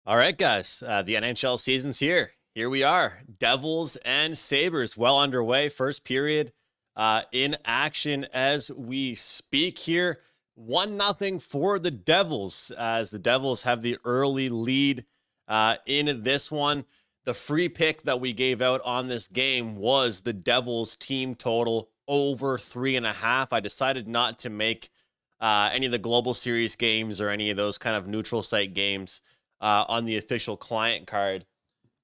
All right, guys, the NHL season's here. Here we are, Devils and Sabres, well underway. First period in action as we speak here. 1-0 for the Devils as the Devils have the early lead in this one. The free pick that we gave out on this game was the Devils team total over 3.5. I decided not to make any of the Global Series games or any of those kind of neutral site games on the official client card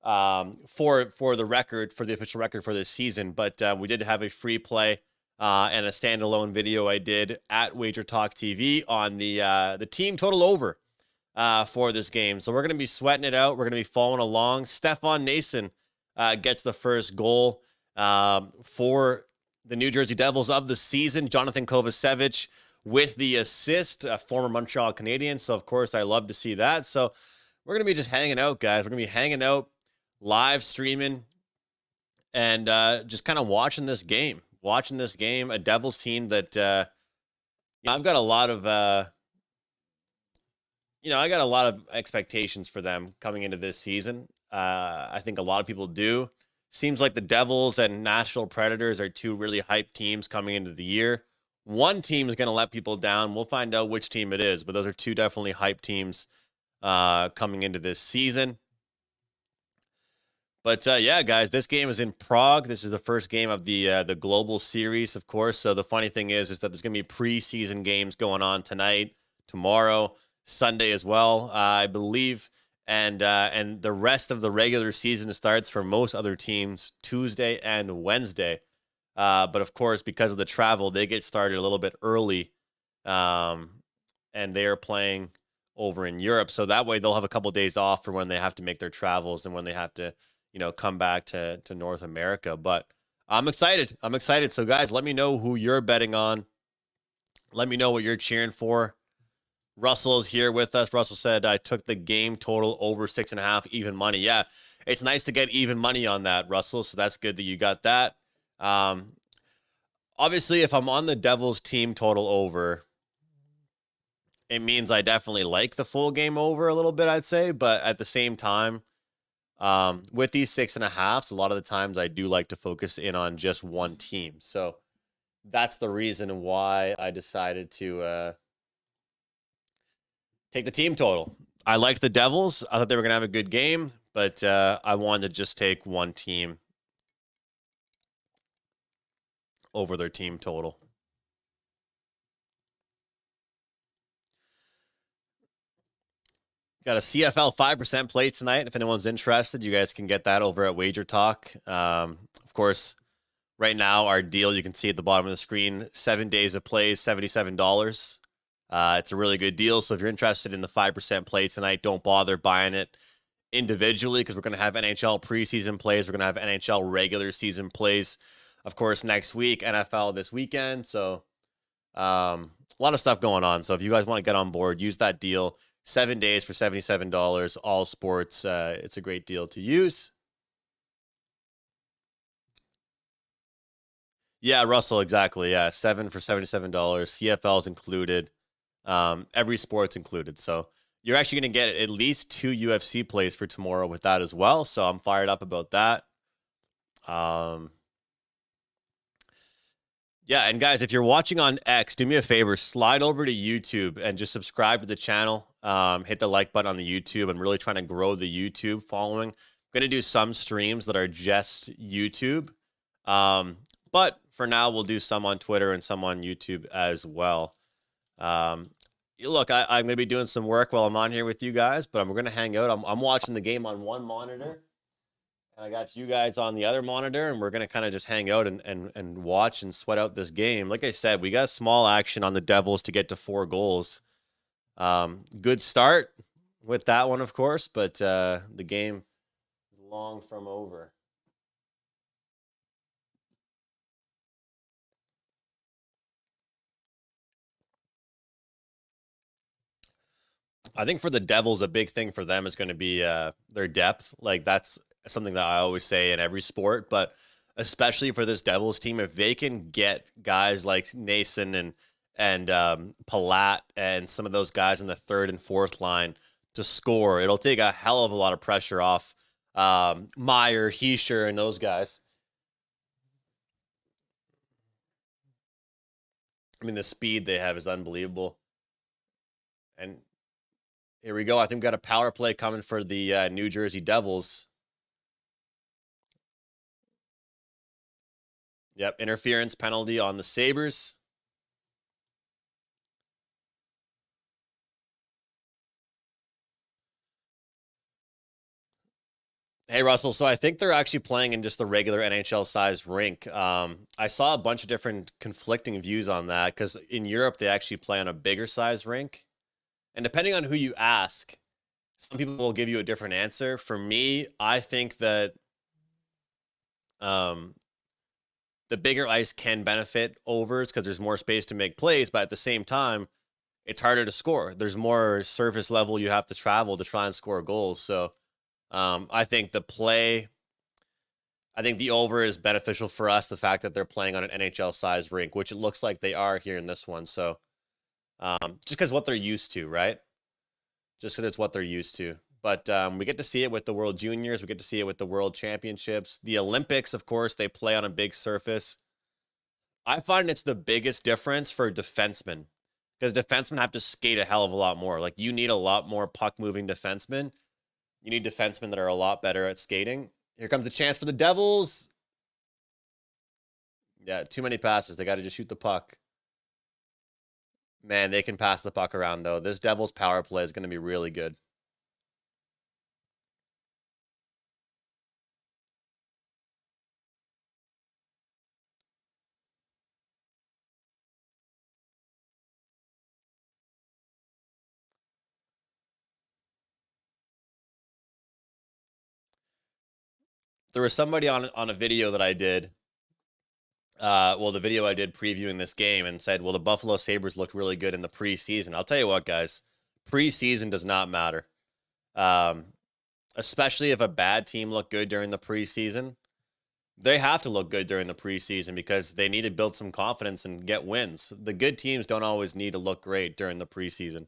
for the official record for this season. But we did have a free play and a standalone video I did at Wager Talk TV on the team total over for this game. So we're going to be sweating it out. We're going to be following along. Stefan Nason gets the first goal for the New Jersey Devils of the season. Jonathan Kovacevic with the assist, a former Montreal Canadian. So, of course, I love to see that. So we're going to be just hanging out, guys. We're going to be hanging out, live streaming, and just kind of watching this game. A Devils team that I've got a lot of I got a lot of expectations for them coming into this season. I think a lot of people do. Seems like the Devils and Nashville Predators are two really hyped teams coming into the year. One team is going to let people down. We'll find out which team it is, but those are two definitely hyped teams coming into this season. But yeah, guys, this game is in Prague. This is the first game of the Global Series, of course. So the funny thing is that there's going to be preseason games going on tonight, tomorrow, Sunday as well, I believe. And the rest of the regular season starts for most other teams Tuesday and Wednesday. But of course, because of the travel, they get started a little bit early, and they are playing over in Europe. So that way they'll have a couple of days off for when they have to make their travels and when they have to, come back to North America. But I'm excited. So guys, let me know who you're betting on. Let me know what you're cheering for. Russell is here with us. Russell said, I took the game total over 6.5, even money. Yeah, it's nice to get even money on that, Russell. So that's good that you got that. Obviously, if I'm on the Devils team total over, it means I definitely like the full game over a little bit, I'd say. But at the same time, with these 6.5s, a lot of the times I do like to focus in on just one team. So that's the reason why I decided to take the team total. I liked the Devils. I thought they were going to have a good game, but I wanted to just take one team over their team total. Got a CFL 5% play tonight. If anyone's interested, you guys can get that over at Wager Talk. Of course, right now, our deal, you can see at the bottom of the screen, 7 days of plays, $77. It's a really good deal. So if you're interested in the 5% play tonight, don't bother buying it individually because we're going to have NHL preseason plays. We're going to have NHL regular season plays, of course, next week, NFL this weekend. So a lot of stuff going on. So if you guys want to get on board, use that deal. 7 days for $77, all sports. It's a great deal to use. Yeah, Russell, exactly. Yeah, 7 for $77. CFL's included. Every sport's included. So you're actually going to get at least 2 UFC plays for tomorrow with that as well. So I'm fired up about that. Yeah, and guys, if you're watching on X, do me a favor, slide over to YouTube and just subscribe to the channel. Hit the like button on the YouTube. I'm really trying to grow the YouTube following. I'm going to do some streams that are just YouTube. But for now, we'll do some on Twitter and some on YouTube as well. Look, I'm going to be doing some work while I'm on here with you guys, but we're going to hang out. I'm watching the game on one monitor. I got you guys on the other monitor, and we're going to kind of just hang out and watch and sweat out this game. Like I said, we got small action on the Devils to get to 4 goals. Good start with that one, of course, but the game is long from over. I think for the Devils, a big thing for them is going to be their depth. Like that's something that I always say in every sport, but especially for this Devils team, if they can get guys like Nason and Palat and some of those guys in the third and fourth line to score. It'll take a hell of a lot of pressure off Meyer, Heischer, and those guys. I mean, the speed they have is unbelievable. And here we go. I think we got a power play coming for the New Jersey Devils. Yep, interference penalty on the Sabres. Hey, Russell. So I think they're actually playing in just the regular NHL size rink. I saw a bunch of different conflicting views on that because in Europe, they actually play on a bigger size rink. And depending on who you ask, some people will give you a different answer. For me, I think that um, the bigger ice can benefit overs because there's more space to make plays, but at the same time, it's harder to score. There's more surface level you have to travel to try and score goals. So I think I think the over is beneficial for us. The fact that they're playing on an NHL size rink, which it looks like they are here in this one. So just because what they're used to, right? Just because it's what they're used to. But we get to see it with the World Juniors. We get to see it with the World Championships. The Olympics, of course, they play on a big surface. I find it's the biggest difference for defensemen because defensemen have to skate a hell of a lot more. Like, you need a lot more puck-moving defensemen. You need defensemen that are a lot better at skating. Here comes a chance for the Devils. Yeah, too many passes. They got to just shoot the puck. Man, they can pass the puck around, though. This Devils power play is going to be really good. There was somebody on a video that I did. Well, the video I did previewing this game and said, well, the Buffalo Sabres looked really good in the preseason. I'll tell you what, guys, preseason does not matter. Especially if a bad team looked good during the preseason. They have to look good during the preseason because they need to build some confidence and get wins. The good teams don't always need to look great during the preseason.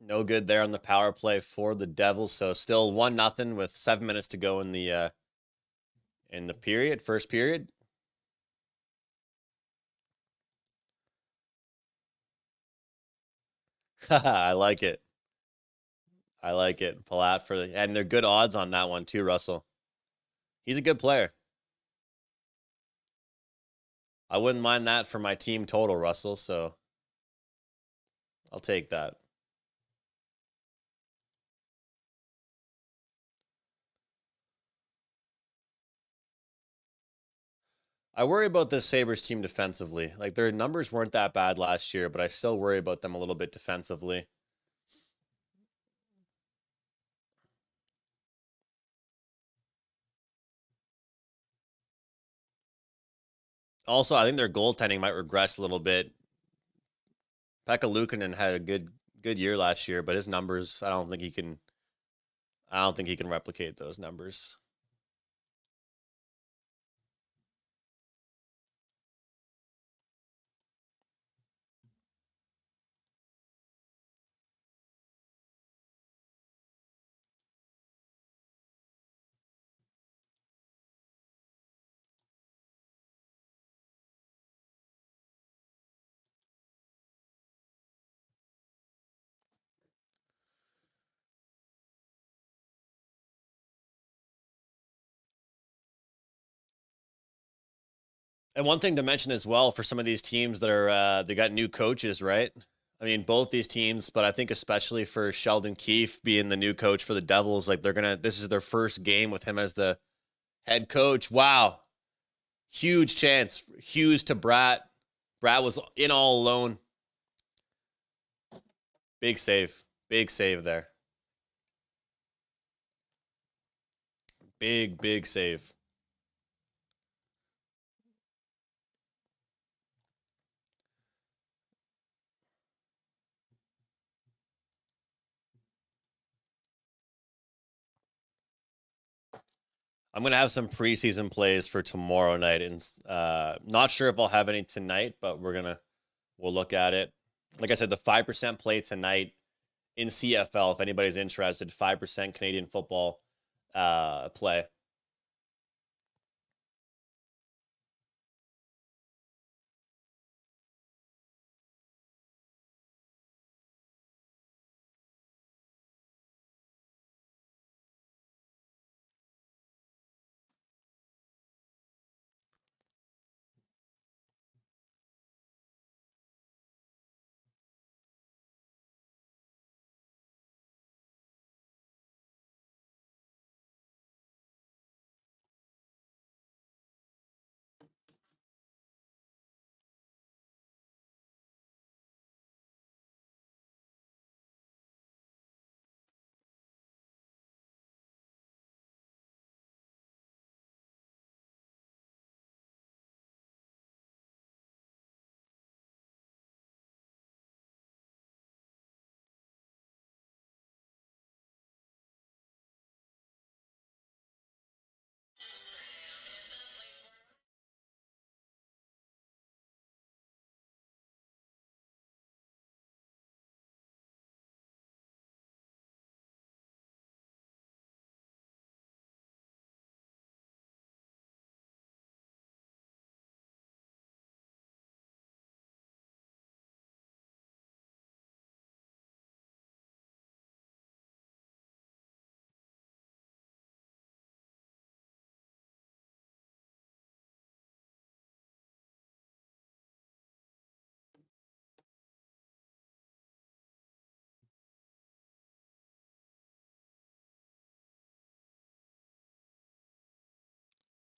No good there on the power play for the Devils. So still 1-0 with 7 minutes to go in the period, first period. I like it. I like it. Palat and they're good odds on that one too, Russell. He's a good player. I wouldn't mind that for my team total, Russell, so I'll take that. I worry about this Sabres team defensively. Like, their numbers weren't that bad last year, but I still worry about them a little bit defensively. Also, I think their goaltending might regress a little bit. Pekka Luukkonen had a good year last year, but his numbers, I don't think he can replicate those numbers. And one thing to mention as well for some of these teams that are they got new coaches, right? I mean, both these teams, but I think especially for Sheldon Keefe being the new coach for the Devils, like this is their first game with him as the head coach. Wow. Huge chance. Hughes to Bratt. Bratt was in all alone. Big save. Big save there. Big save. I'm going to have some preseason plays for tomorrow night. And not sure if I'll have any tonight, but we'll look at it. Like I said, the 5% play tonight in CFL, if anybody's interested, 5% Canadian football play.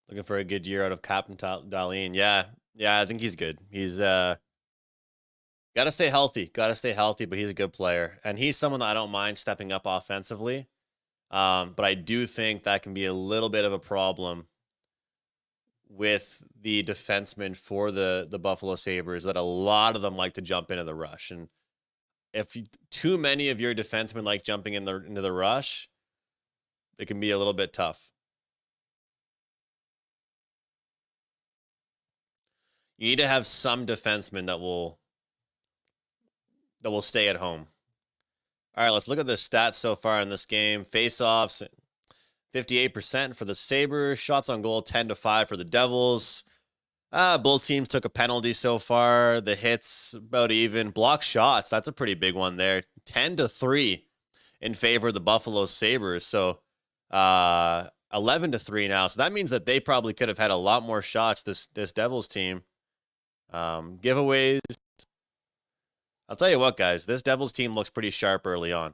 Looking for a good year out of Captain Darlene. Yeah, I think he's good. He's got to stay healthy. Got to stay healthy, but he's a good player, and he's someone that I don't mind stepping up offensively. But I do think that can be a little bit of a problem with the defensemen for the Buffalo Sabres, that a lot of them like to jump into the rush, and if too many of your defensemen like jumping into the rush, it can be a little bit tough. You need to have some defensemen that will stay at home. All right, let's look at the stats so far in this game. Face-offs, 58% for the Sabres. Shots on goal, 10-5 for the Devils. Both teams took a penalty so far. The hits, about even. Block shots, that's a pretty big one there. 10-3 in favor of the Buffalo Sabres. So 11-3 now. So that means that they probably could have had a lot more shots, this Devils team. Giveaways. I'll tell you what, guys, this Devils team looks pretty sharp early on.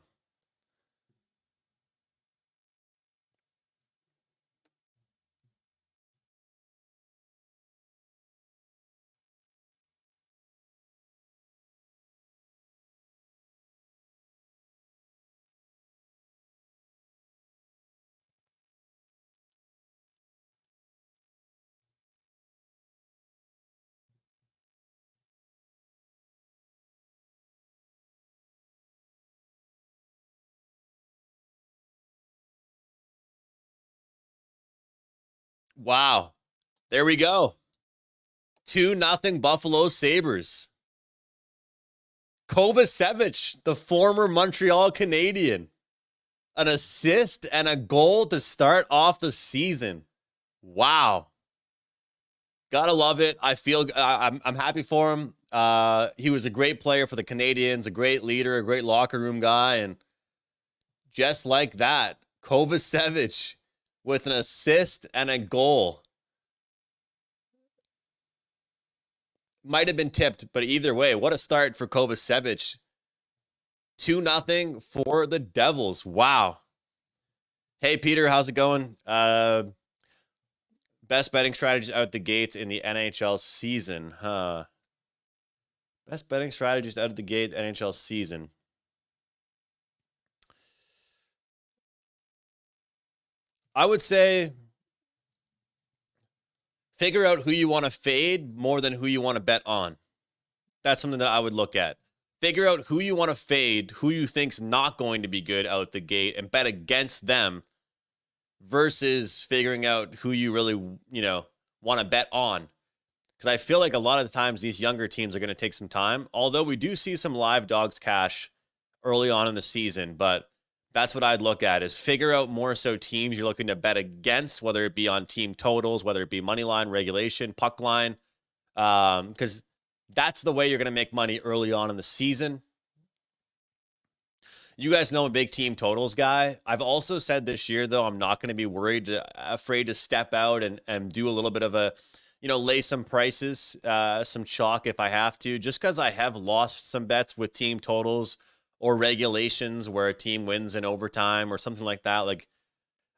Wow. There we go. 2-0 Buffalo Sabres. Kovacevic, the former Montreal Canadian. An assist and a goal to start off the season. Wow. Gotta love it. I feel I'm happy for him. He was a great player for the Canadians, a great leader, a great locker room guy, and just like that, Kovacevic with an assist and a goal. Might have been tipped, but either way, what a start for Kovacevic. 2-0 for the Devils. Wow. Hey, Peter, how's it going? Best betting strategies out the gates in the NHL season, huh? Best betting strategies out of the gate NHL season. I would say figure out who you want to fade more than who you want to bet on. That's something that I would look at. Figure out who you want to fade, who you think's not going to be good out the gate, and bet against them versus figuring out who you really, want to bet on. Because I feel like a lot of the times these younger teams are going to take some time, although we do see some live dogs cash early on in the season. But that's what I'd look at, is figure out more so teams you're looking to bet against, whether it be on team totals, whether it be money line, regulation, puck line, because that's the way you're going to make money early on in the season. You guys know I'm a big team totals guy. I've also said this year, though, I'm not going to be afraid to step out and do a little bit of a, lay some prices, some chalk if I have to, just because I have lost some bets with team totals or regulations where a team wins in overtime or something like that. Like,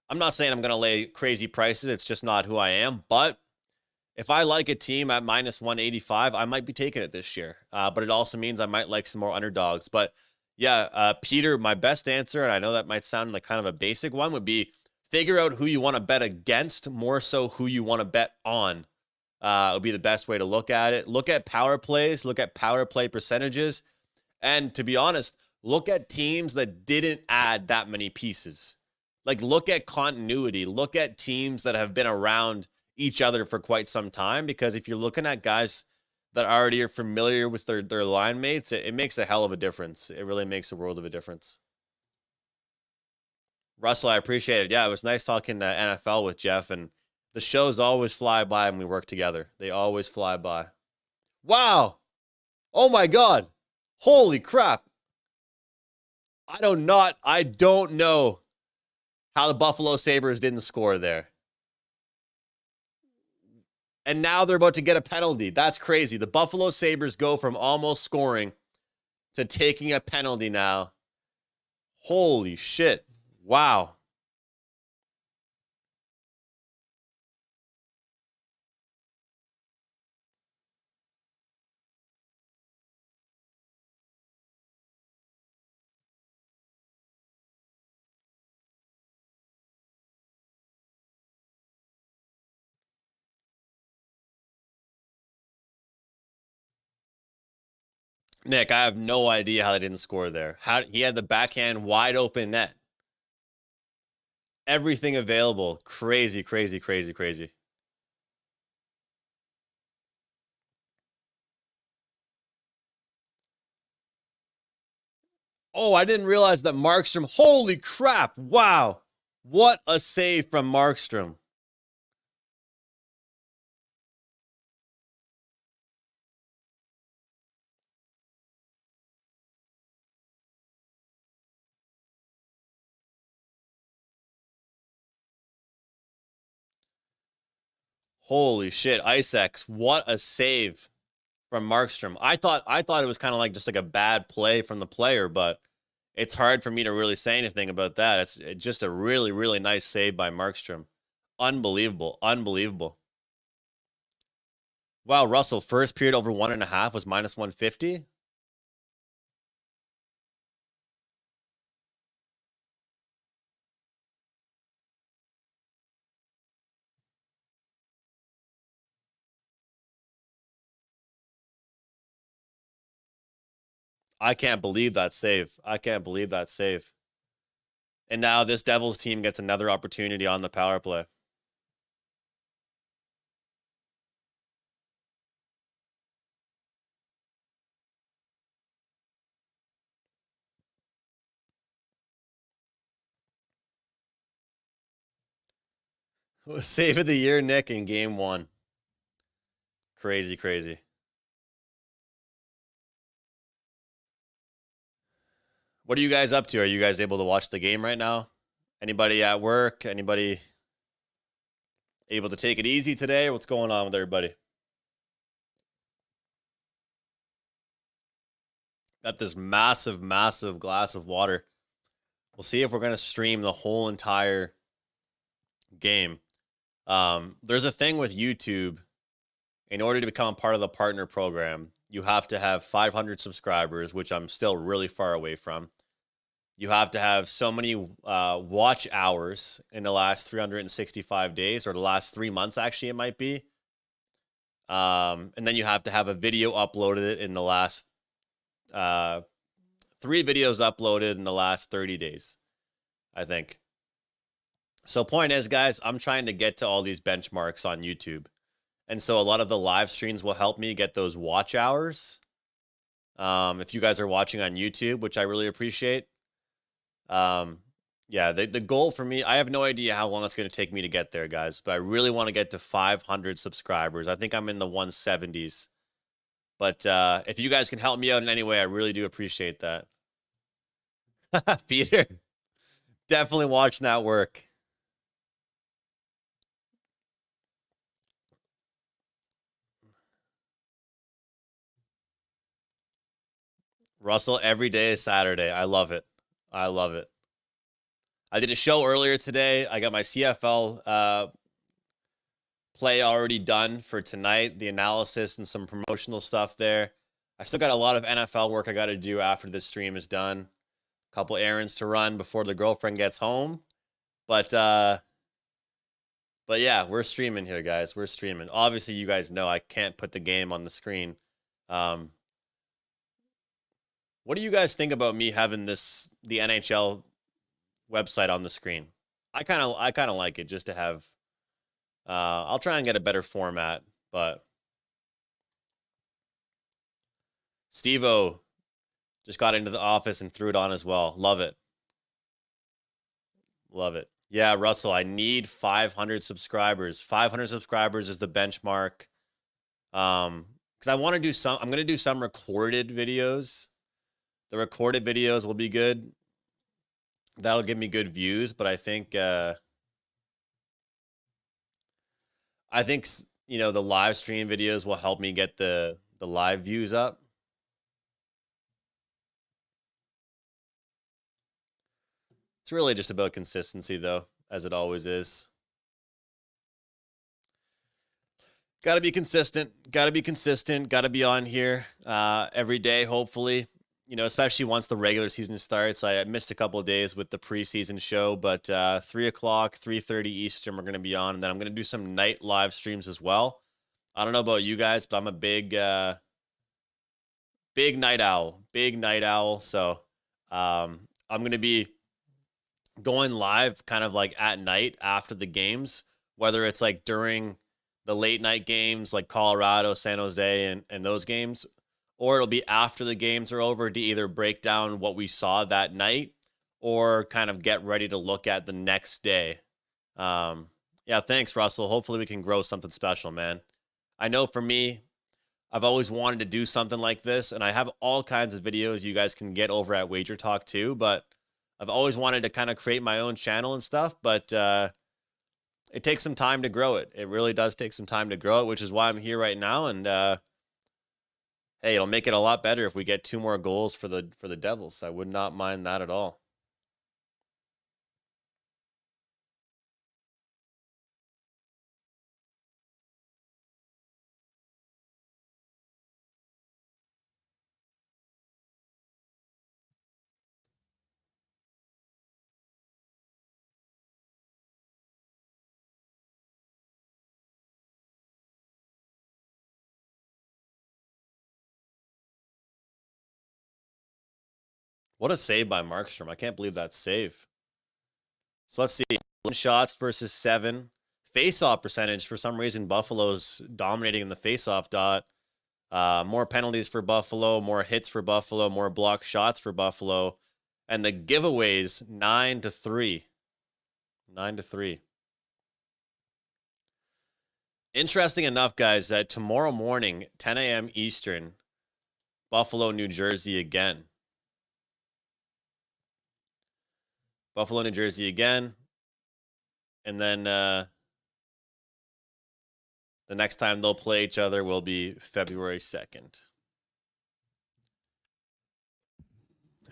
I'm not saying I'm going to lay crazy prices. It's just not who I am. But if I like a team at minus 185, I might be taking it this year. But it also means I might like some more underdogs. But yeah, Peter, my best answer, and I know that might sound like kind of a basic one, would be figure out who you want to bet against, more so who you want to bet on. Would be the best way to look at it. Look at power plays, look at power play percentages. And to be honest, look at teams that didn't add that many pieces. Like, look at continuity. Look at teams that have been around each other for quite some time. Because if you're looking at guys that already are familiar with their line mates, it makes a hell of a difference. It really makes a world of a difference. Russell, I appreciate it. Yeah, it was nice talking to NFL with Jeff, and the shows always fly by when we work together. They always fly by. Wow. Oh my God. Holy crap. I don't know how the Buffalo Sabres didn't score there. And now they're about to get a penalty. That's crazy. The Buffalo Sabres go from almost scoring to taking a penalty now. Holy shit. Wow. Nick, I have no idea how they didn't score there. How he had the backhand wide open net. Everything available. Crazy, crazy, crazy, crazy. Oh, I didn't realize that Markstrom. Holy crap. Wow. What a save from Markstrom. Holy shit. Ice-X. What a save from Markstrom. I thought it was kind of like just like a bad play from the player, but it's hard for me to really say anything about that. It's just a really, really nice save by Markstrom. Unbelievable. Unbelievable. Wow, Russell, first period over 1.5 was minus 150. I can't believe that save. I can't believe that save. And now this Devils team gets another opportunity on the power play. Save of the year, Nick, in game one. Crazy, crazy. What are you guys up to? Are you guys able to watch the game right now? Anybody at work? Anybody able to take it easy today? What's going on with everybody? Got this massive, massive glass of water. We'll see if we're going to stream the whole entire game. There's a thing with YouTube. In order to become part of the partner program, you have to have 500 subscribers, which I'm still really far away from. You have to have so many watch hours in the last 365 days, or the last 3 months, actually, it might be. And then you have to have a video uploaded in the last 3 videos uploaded in the last 30 days, I think. So point is, guys, I'm trying to get to all these benchmarks on YouTube. And so a lot of the live streams will help me get those watch hours. If you guys are watching on YouTube, which I really appreciate. Yeah, the goal for me, I have no idea how long it's going to take me to get there, guys, but I really want to get to 500 subscribers. I think I'm in the 170s. But if you guys can help me out in any way, I really do appreciate that. Peter, definitely watching that work. Russell, every day is Saturday. I love it. I love it. I did a show earlier today. I got my CFL play already done for tonight, the analysis and some promotional stuff there. I still got a lot of NFL work I got to do after this stream is done. A couple errands to run before the girlfriend gets home. But yeah, we're streaming here, guys. We're streaming. Obviously, you guys know I can't put the game on the screen. What do you guys think about me having the NHL website on the screen? I kind of like it just to have. I'll try and get a better format, but Steve-O just got into the office and threw it on as well. Love it. Love it. Yeah, Russell, I need 500 subscribers. 500 subscribers is the benchmark. Because I want to do some, I'm going to do some recorded videos. The recorded videos will be good. That'll give me good views, but I think, you know, the live stream videos will help me get the live views up. It's really just about consistency, though, as it always is. Got to be consistent. Got to be consistent. Got to be on here every day, hopefully. You know, especially once the regular season starts. I missed a couple of days with the preseason show, but 3 o'clock, 3:30 Eastern, we're going to be on. And then I'm going to do some night live streams as well. I don't know about you guys, but I'm a big night owl. Big night owl. So I'm going to be going live kind of like at night after the games, whether it's like during the late night games like Colorado, San Jose, and those games, or it'll be after the games are over to either break down what we saw that night or kind of get ready to look at the next day. Yeah, thanks, Russell. Hopefully we can grow something special, man. I know for me, I've always wanted to do something like this, and I have all kinds of videos you guys can get over at Wager Talk too, but I've always wanted to kind of create my own channel and stuff, but it takes some time to grow it. It really does take some time to grow it, which is why I'm here right now. And hey, it'll make it a lot better if we get 2 more goals for the Devils. I would not mind that at all. What a save by Markstrom. I can't believe that save. So let's see. 11 shots versus 7. Face-off percentage, for some reason, Buffalo's dominating in the face-off dot. More penalties for Buffalo, more hits for Buffalo, more blocked shots for Buffalo. And the giveaways, 9-3. 9-3. Interesting enough, guys, that tomorrow morning, 10 a.m. Eastern, Buffalo, New Jersey again. Buffalo, New Jersey again. And then the next time they'll play each other will be February 2nd.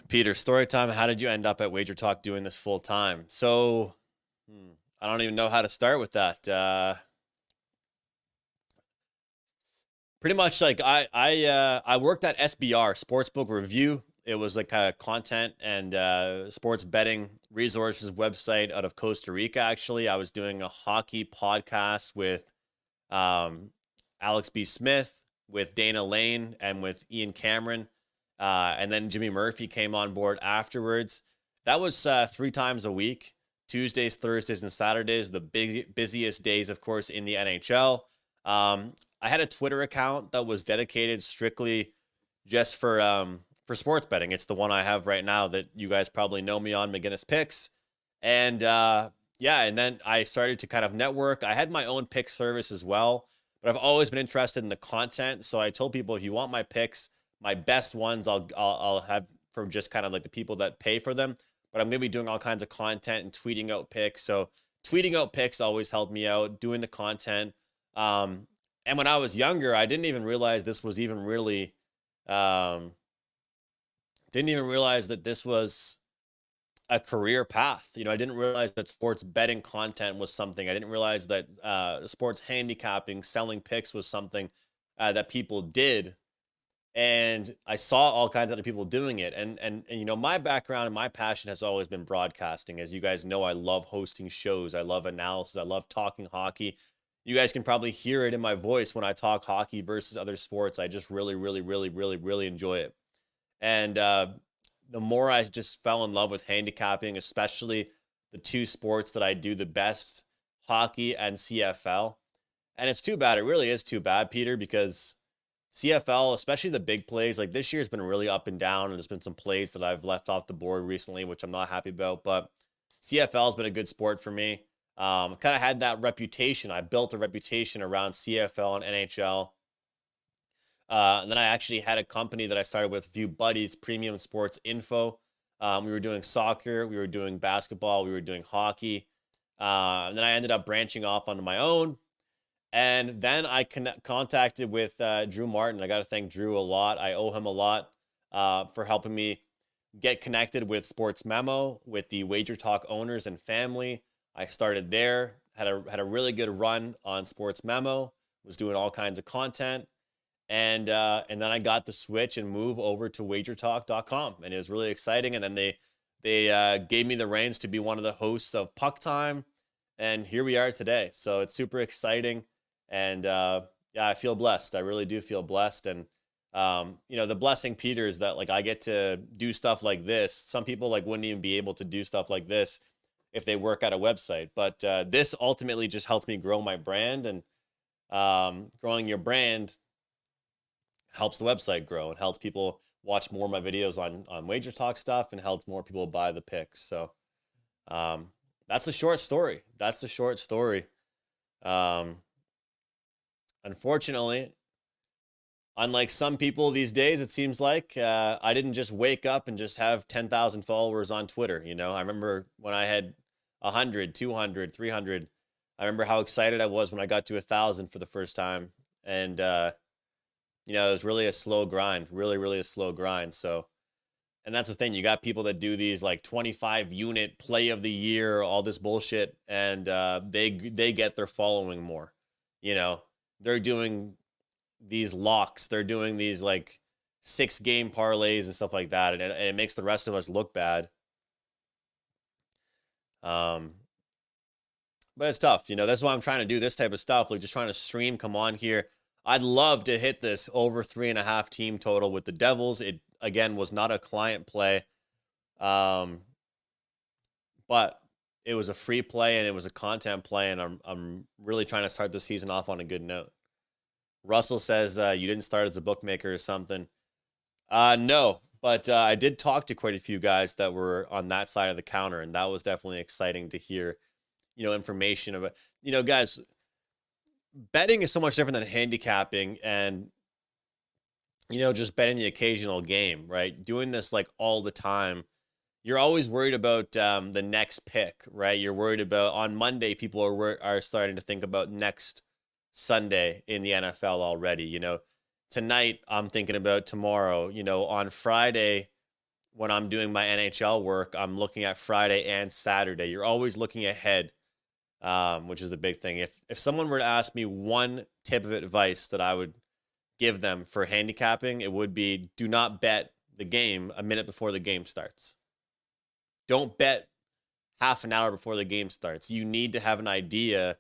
Peter, story time. How did you end up at Wager Talk doing this full time? So I don't even know how to start with that. Pretty much like I worked at SBR, Sportsbook Review. It was like a content and sports betting resources website out of Costa Rica. Actually, I was doing a hockey podcast with Alex B. Smith, with Dana Lane, and with Ian Cameron. And then Jimmy Murphy came on board afterwards. That was 3 times a week, Tuesdays, Thursdays, and Saturdays, the busiest days, of course, in the NHL. I had a Twitter account that was dedicated strictly just for sports betting. It's the one I have right now that you guys probably know me on, McInnis Picks. And yeah, and then I started to kind of network. I had my own pick service as well, but I've always been interested in the content. So I told people, if you want my picks, my best ones, I'll have from just kind of like the people that pay for them. But I'm gonna be doing all kinds of content and tweeting out picks. So tweeting out picks always helped me out. Doing the content. And when I was younger, I didn't even realize this was even really. Didn't even realize that this was a career path. You know, I didn't realize that sports betting content was something. I didn't realize that sports handicapping, selling picks was something that people did. And I saw all kinds of other people doing it. And you know, my background and my passion has always been broadcasting. As you guys know, I love hosting shows. I love analysis. I love talking hockey. You guys can probably hear it in my voice when I talk hockey versus other sports. I just really enjoy it. And the more I just fell in love with handicapping, especially the two sports that I do the best, hockey and CFL. And it's too bad. It really is too bad, Peter, because CFL, especially the big plays, like this year's been really up and down, and there's been some plays that I've left off the board recently, which I'm not happy about. But CFL has been a good sport for me. I've kind of had that reputation. I built a reputation around CFL and NHL. And then I actually had a company that I started with a few buddies, Premium Sports Info. We were doing soccer, we were doing basketball, we were doing hockey. And then I ended up branching off onto my own. And then I contacted with Drew Martin. I got to thank Drew a lot. I owe him a lot for helping me get connected with Sports Memo, with the Wager Talk owners and family. I started there, had a really good run on Sports Memo, was doing all kinds of content. And then I got the switch and move over to wagertalk.com, and it was really exciting. And then they gave me the reins to be one of the hosts of Puck Time, and here we are today. So it's super exciting, and yeah, I feel blessed. I really do feel blessed. And you know, the blessing, Peter, is that like I get to do stuff like this. Some people like wouldn't even be able to do stuff like this if they work at a website, but this ultimately just helps me grow my brand, and growing your brand helps the website grow and helps people watch more of my videos on Wager Talk stuff, and helps more people buy the picks. So that's a short story. That's the short story. Unfortunately, unlike some people these days, it seems like I didn't just wake up and just have 10,000 followers on Twitter. You know, I remember when I had 100, 200, 300. I remember how excited I was when I got to 1,000 for the first time. And you know, it was really a slow grind, really a slow grind. So, and that's the thing. You got people that do these like 25 unit play of the year, all this bullshit, and they get their following more. You know, they're doing these locks, they're doing these like 6-game parlays and stuff like that, and it makes the rest of us look bad. But it's tough. You know, that's why I'm trying to do this type of stuff, like just trying to stream, come on here. I'd love to hit this over 3.5 team total with the Devils. It, again, was not a client play. But it was a free play and it was a content play, and I'm really trying to start the season off on a good note. Russell says you didn't start as a bookmaker or something. No, but I did talk to quite a few guys that were on that side of the counter, and that was definitely exciting to hear, you know, information about, you know, guys, betting is so much different than handicapping and, you know, just betting the occasional game, right? Doing this like all the time, you're always worried about the next pick, right? You're worried about on Monday, people are starting to think about next Sunday in the NFL already. You know, tonight I'm thinking about tomorrow. You know, on Friday when I'm doing my NHL work, I'm looking at Friday and Saturday. You're always looking ahead. Which is a big thing. If someone were to ask me one tip of advice that I would give them for handicapping, it would be do not bet the game a minute before the game starts. Don't bet half an hour before the game starts. You need to have an idea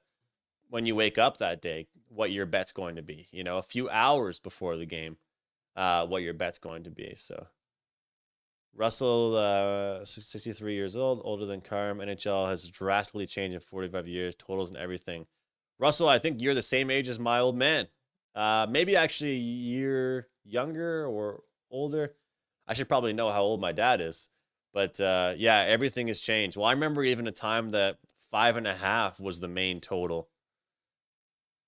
when you wake up that day what your bet's going to be. You know, a few hours before the game, what your bet's going to be. So Russell, 63 years old, older than Carm. NHL has drastically changed in 45 years, totals and everything. Russell, I think you're the same age as my old man. Maybe actually a year younger or older. I should probably know how old my dad is. But yeah, everything has changed. Well, I remember even a time that 5.5 was the main total.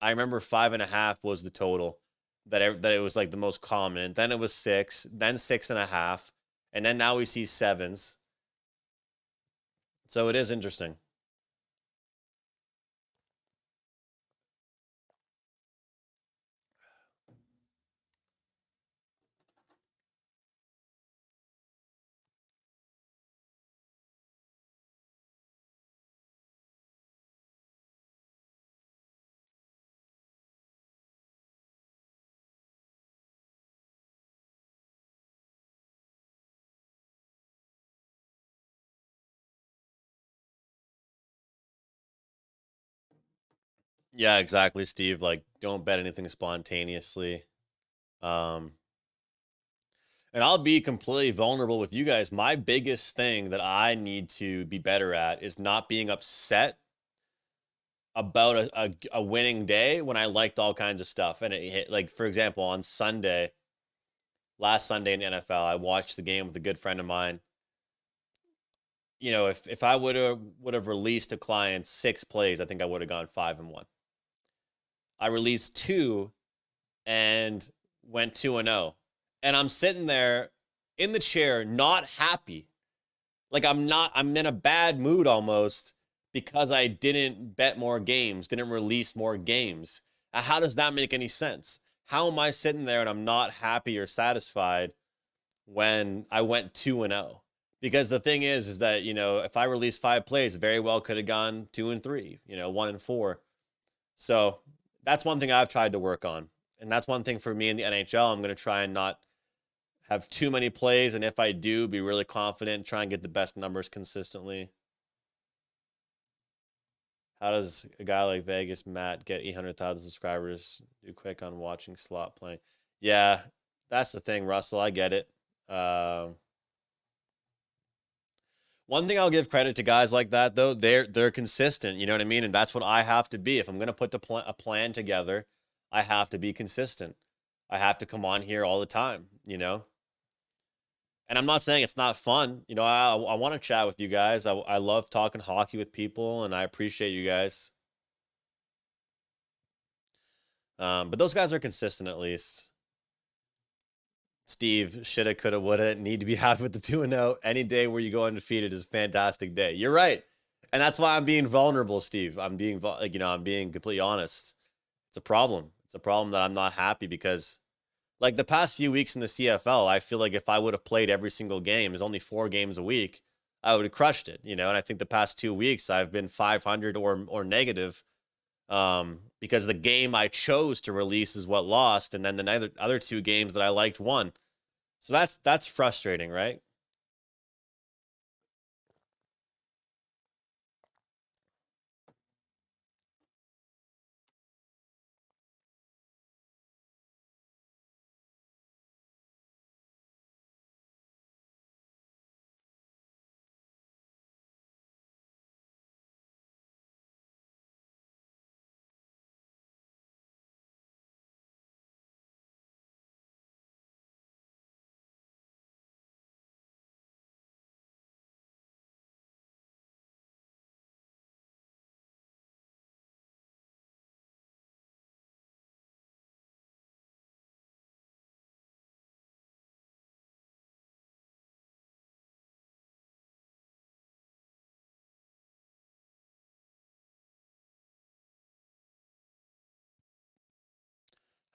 I remember 5.5 was the total that it was like the most common. Then it was 6, then 6.5, and then now we see 7s. So it is interesting. Yeah, exactly, Steve. Like, don't bet anything spontaneously. Um, and I'll be completely vulnerable with you guys. My biggest thing that I need to be better at is not being upset about a winning day when I liked all kinds of stuff. And it hit, like, for example, on Sunday, last Sunday in the NFL, I watched the game with a good friend of mine. You know, if I would have released a client 6 plays, I think I would have gone 5-1. I released 2 and went 2-0. And I'm sitting there in the chair, not happy. Like I'm in a bad mood almost because I didn't bet more games, didn't release more games. How does that make any sense? How am I sitting there and I'm not happy or satisfied when I went 2-0? Because the thing is that, if I released 5 plays, very well could have gone 2-3, 1-4. So that's one thing I've tried to work on. And that's one thing for me in the NHL. I'm going to try and not have too many plays. And if I do, be really confident, try and get the best numbers consistently. How does a guy like Vegas, Matt, get 800,000 subscribers? Do quick on watching slot playing. Yeah, that's the thing, Russell. I get it. One thing I'll give credit to guys like that, though, they're consistent. You know what I mean? And that's what I have to be. If I'm going to put a plan together, I have to be consistent. I have to come on here all the time, And I'm not saying it's not fun. I want to chat with you guys. I love talking hockey with people, and I appreciate you guys. But those guys are consistent at least. Steve, shoulda, coulda, woulda, need to be happy with the 2-0. Any day where you go undefeated is a fantastic day. You're right. And that's why I'm being vulnerable, Steve. I'm being completely honest. It's a problem. It's a problem that I'm not happy because like the past few weeks in the CFL, I feel like if I would have played every single game, there's only 4 games a week, I would have crushed it, And I think the past 2 weeks I've been 500 or negative, because the game I chose to release is what lost, and then the other 2 games that I liked won. So that's frustrating, right?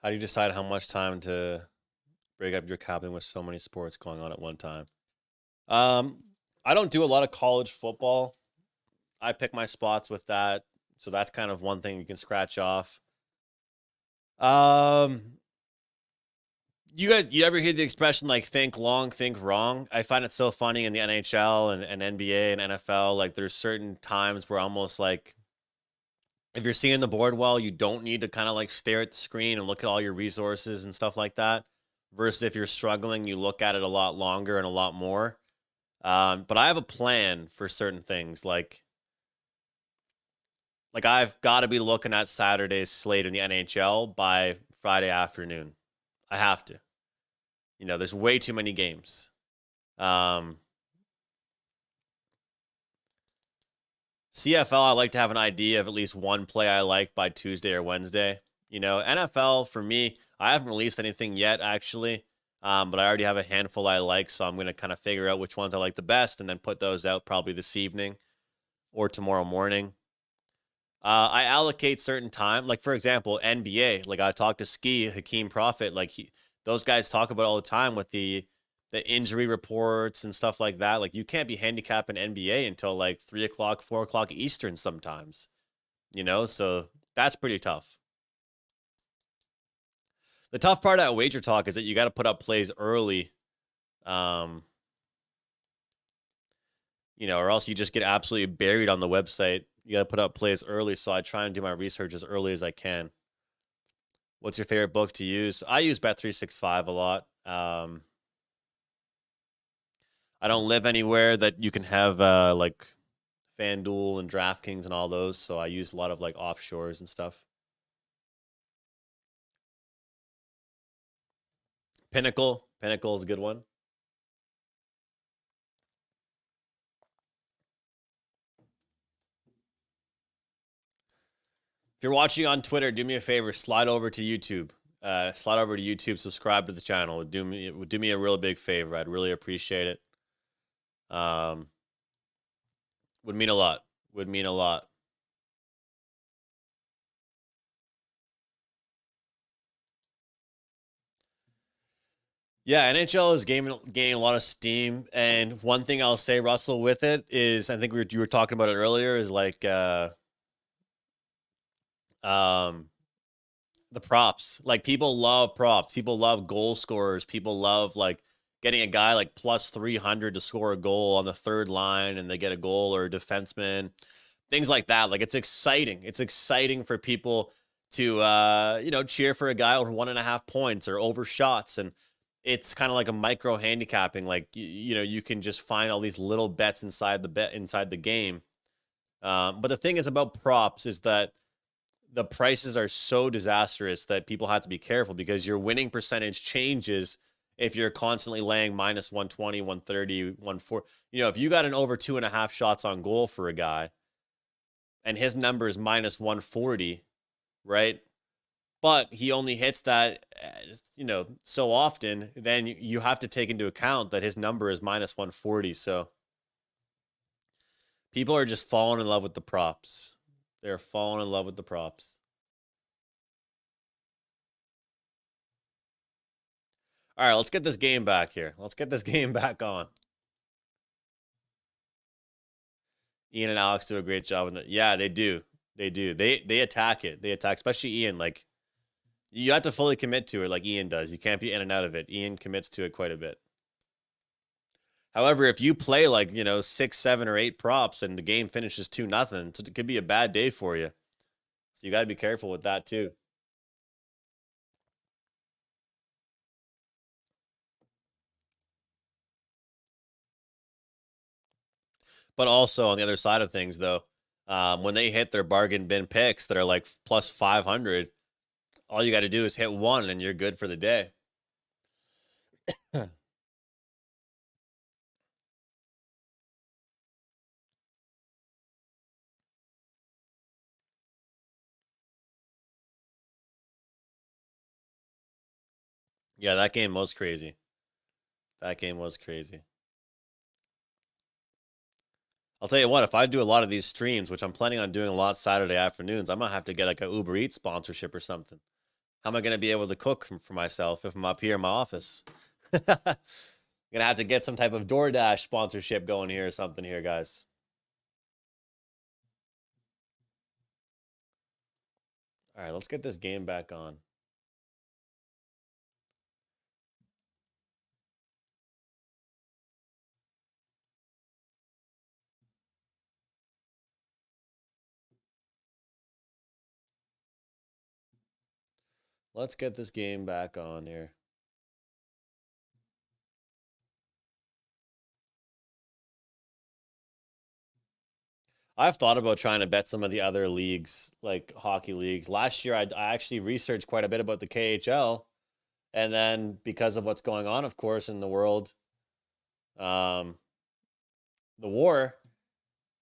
How do you decide how much time to break up your cabin with so many sports going on at one time? Um, I don't do a lot of college football. I pick my spots with that, so that's kind of one thing you can scratch off. Um, you ever hear the expression like think long, think wrong? I find it so funny in the NHL and NBA and NFL. Like there's certain times where almost like if you're seeing the board well, you don't need to kind of like stare at the screen and look at all your resources and stuff like that. Versus if you're struggling, you look at it a lot longer and a lot more. But I have a plan for certain things. Like I've got to be looking at Saturday's slate in the NHL by Friday afternoon. I have to. There's way too many games. Um, CFL, I like to have an idea of at least one play I like by Tuesday or Wednesday. NFL for me, I haven't released anything yet actually, but I already have a handful I like, so I'm gonna kind of figure out which ones I like the best and then put those out probably this evening or tomorrow morning. I allocate certain time, like for example, NBA. Like I talked to Ski Hakeem Prophet, those guys talk about all the time with the injury reports and stuff like that. Like you can't be handicapping NBA until like 3 o'clock, 4 o'clock Eastern sometimes. So that's pretty tough. The tough part at Wager Talk is that you got to put up plays early, um, or else you just get absolutely buried on the website. You got to put up plays early, so I try and do my research as early as I can. What's your favorite book to use? I use Bet365 a lot. I don't live anywhere that you can have like FanDuel and DraftKings and all those, so I use a lot of like offshores and stuff. Pinnacle is a good one. If you're watching on Twitter, do me a favor, slide over to YouTube. Subscribe to the channel. It would do me a real big favor. I'd really appreciate it. Um, would mean a lot. Would mean a lot. Yeah, NHL is gaining a lot of steam, and one thing I'll say, Russell, with it is, I think you were talking about it earlier, is like um the props. Like people love props. People love goal scorers. People love like getting a guy like plus 300 to score a goal on the third line and they get a goal, or a defenseman, things like that. Like it's exciting. It's exciting for people to cheer for a guy over 1.5 points or over shots. And it's kind of like a micro handicapping. Like you can just find all these little bets inside the game. But the thing is about props is that the prices are so disastrous that people have to be careful, because your winning percentage changes if you're constantly laying minus 120, 130, 140. If you got an over 2.5 shots on goal for a guy and his number is minus 140, right? But he only hits that, so often, then you have to take into account that his number is minus 140. So people are just falling in love with the props. They're falling in love with the props. All right, let's get this game back here. Let's get this game back on. Ian and Alex do a great job in that. Yeah, they do. They do. They attack it. They attack, especially Ian. Like you have to fully commit to it, like Ian does. You can't be in and out of it. Ian commits to it quite a bit. However, if you play like 6, 7, or 8 props and the game finishes 2-0, it could be a bad day for you. So you got to be careful with that too. But also on the other side of things, though, when they hit their bargain bin picks that are like plus 500, all you got to do is hit one and you're good for the day. Yeah, that game was crazy. That game was crazy. I'll tell you what, if I do a lot of these streams, which I'm planning on doing a lot Saturday afternoons, I might have to get like a Uber Eats sponsorship or something. How am I going to be able to cook for myself if I'm up here in my office? Gonna have to get some type of DoorDash sponsorship going here or something here, guys. All right, let's get this game back on. Let's get this game back on here. I've thought about trying to bet some of the other leagues, like hockey leagues. Last year, I actually researched quite a bit about the KHL, and then because of what's going on, of course, in the world, um, the war,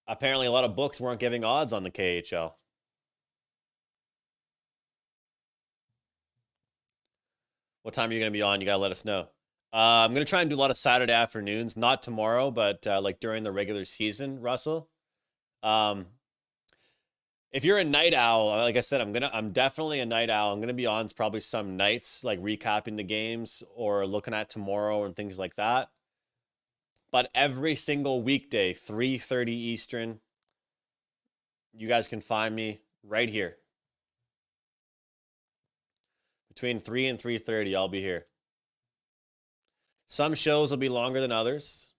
apparently a lot of books weren't giving odds on the KHL. What time are you going to be on? You got to let us know. I'm going to try and do a lot of Saturday afternoons, not tomorrow, but like during the regular season, Russell. Um, if you're a night owl, like I said, I'm definitely a night owl. I'm gonna be on probably some nights, like recapping the games or looking at tomorrow and things like that. But every single weekday, 3:30 Eastern, you guys can find me right here. Between 3 and 3:30, I'll be here. Some shows will be longer than others.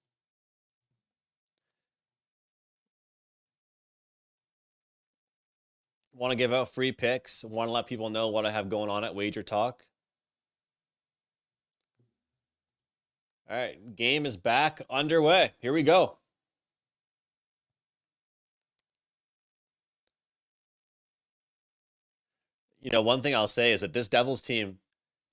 Want to give out free picks, want to let people know what I have going on at Wager Talk. All right, game is back underway. Here we go. You know, one thing I'll say is that this Devils team,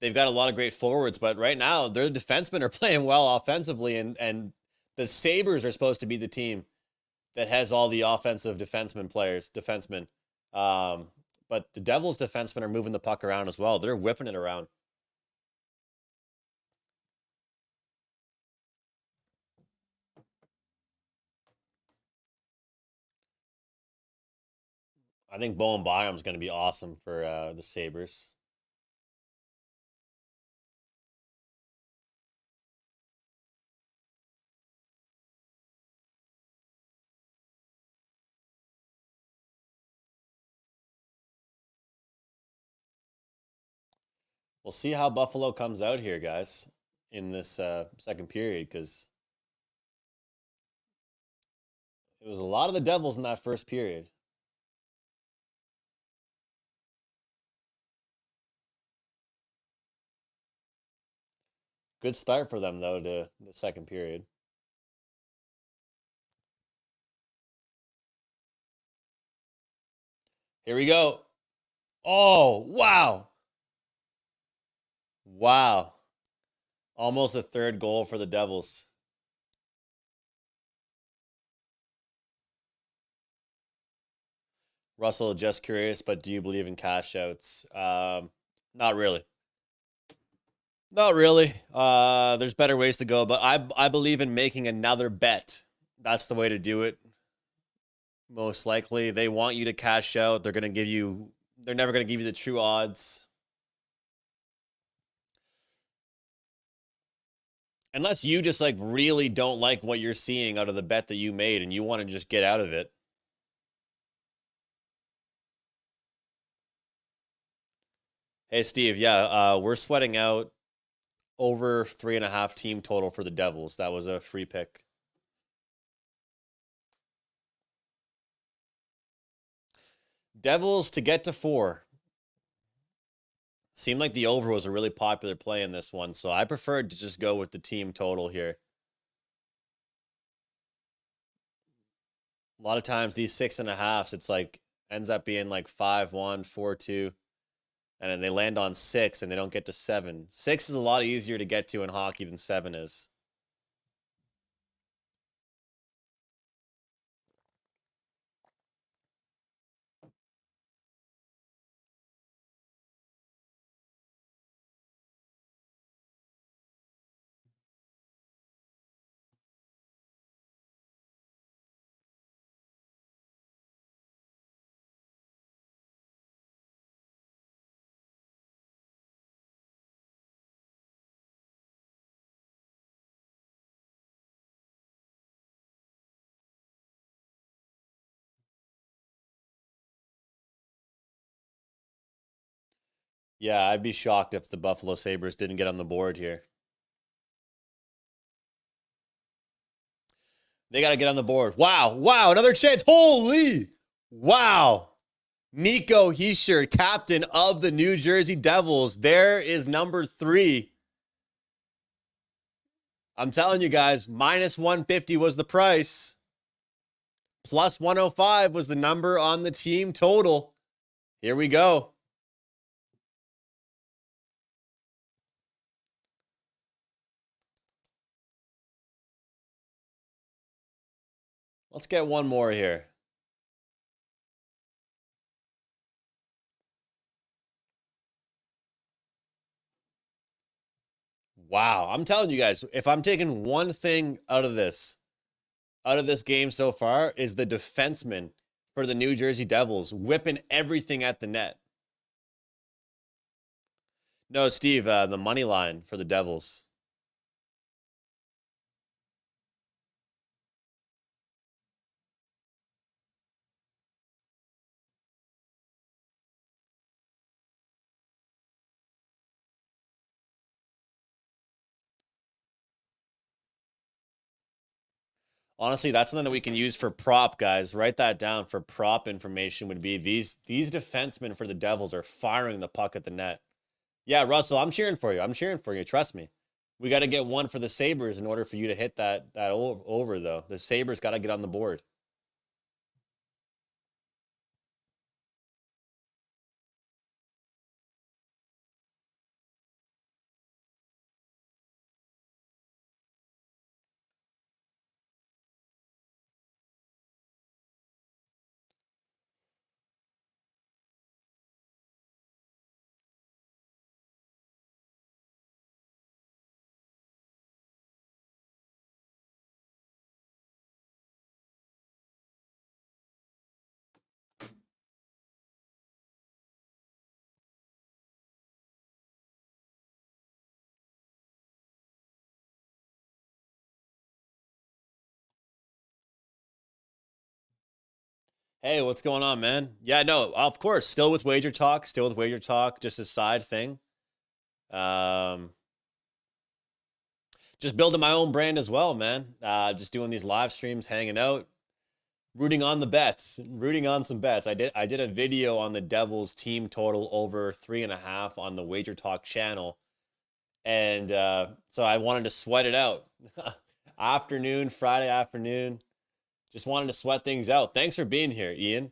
they've got a lot of great forwards, but right now their defensemen are playing well offensively, and the Sabres are supposed to be the team that has all the offensive defensemen. But the Devils defensemen are moving the puck around as well. They're whipping it around. I think Bowen Byram's going to be awesome for the Sabres. We'll see how Buffalo comes out here, guys, in this second period, because it was a lot of the Devils in that first period. Good start for them, though, to the second period. Here we go. Oh, wow. Wow. Almost a third goal for the Devils. Russell, just curious, but do you believe in cash outs? Not really. Not really. There's better ways to go, but I believe in making another bet. That's the way to do it. Most likely, they want you to cash out. They're gonna give you. They're never gonna give you the true odds, unless you just like really don't like what you're seeing out of the bet that you made and you want to just get out of it. Hey, Steve. Yeah, we're sweating out over 3.5 team total for the Devils. That was a free pick. Devils to get to 4. Seemed like the over was a really popular play in this one, so I preferred to just go with the team total here. A lot of times these 6.5s, it's like ends up being like 5-1, 4-2, and then they land on 6 and they don't get to 7. 6 is a lot easier to get to in hockey than 7 is. Yeah, I'd be shocked if the Buffalo Sabres didn't get on the board here. They got to get on the board. Wow. Wow. Another chance. Holy. Wow. Nico Hischier, captain of the New Jersey Devils. There is number 3. I'm telling you guys, minus 150 was the price. Plus 105 was the number on the team total. Here we go. Let's get one more here. Wow. I'm telling you guys, if I'm taking one thing out of this game so far, is the defenseman for the New Jersey Devils whipping everything at the net. No, Steve, the money line for the Devils. Honestly, that's something that we can use for prop, guys. Write that down for prop information. Would be these defensemen for the Devils are firing the puck at the net. Yeah, Russell, I'm cheering for you. I'm cheering for you. Trust me. We got to get one for the Sabres in order for you to hit that over though. The Sabres got to get on the board. Hey, what's going on, man? Yeah, no, of course, still with Wager Talk, just a side thing. Um, just building my own brand as well, man. Just doing these live streams, hanging out, rooting on the bets, rooting on some bets. I did a video on the Devils team total over 3.5 on the Wager Talk channel, and so I wanted to sweat it out. Friday afternoon, just wanted to sweat things out. Thanks for being here, Ian.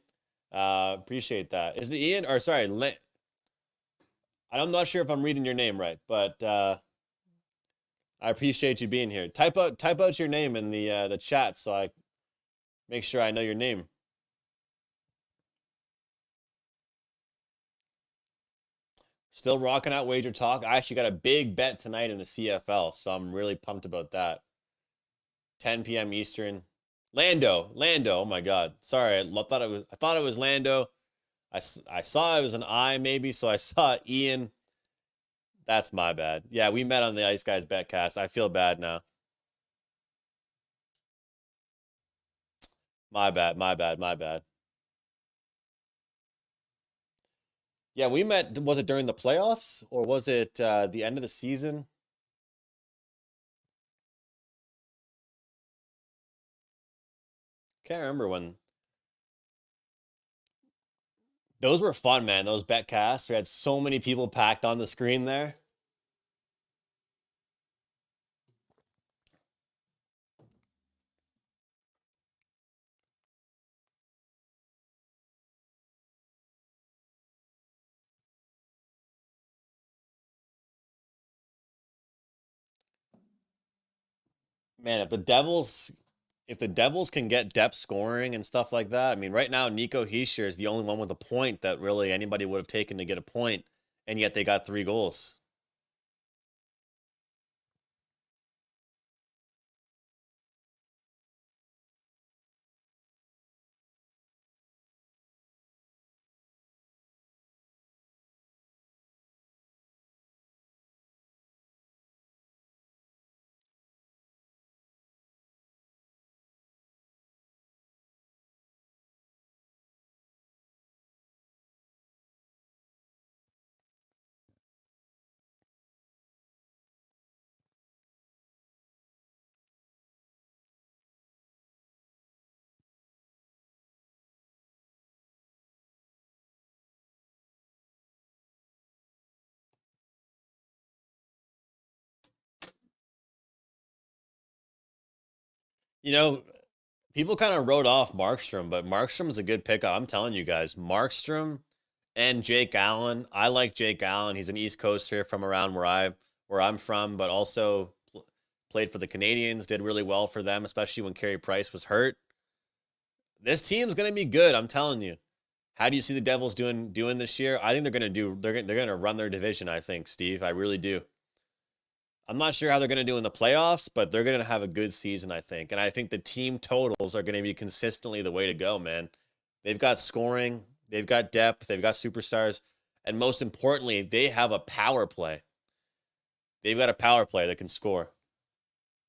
Appreciate that. Is it Ian or sorry, I'm not sure if I'm reading your name right, but I appreciate you being here. Type out your name in the chat so I make sure I know your name. Still rocking out Wager Talk. I actually got a big bet tonight in the CFL, so I'm really pumped about that. 10 p.m. Eastern. Lando. Oh my God. Sorry, I thought it was Lando. I saw it was an I maybe, so I saw Ian. That's my bad. Yeah, we met on the Ice Guys Betcast. I feel bad now. My bad. My bad. Yeah, we met. Was it during the playoffs or was it the end of the season? Can't remember when. Those were fun, man. Those betcasts. We had so many people packed on the screen there. Man, if the Devils can get depth scoring and stuff like that, I mean, right now Nico Hischier is the only one with a point that really anybody would have taken to get a point, and yet they got 3 goals. You know, People kind of wrote off Markstrom, but Markstrom's a good pickup. I'm telling you guys, Markstrom and Jake Allen. I like Jake Allen. He's an East Coaster from around where I'm from, but also played for the Canadians, did really well for them, especially when Carey Price was hurt. This team's gonna be good. I'm telling you. How do you see the Devils doing this year? I think they're gonna run their division. I think, Steve. I really do. I'm not sure how they're gonna do in the playoffs, but they're gonna have a good season. I think, and I think the team totals are gonna be consistently the way to go, man. They've got scoring, they've got depth, they've got superstars, and most importantly, they have a power play. They've got a power play that can score.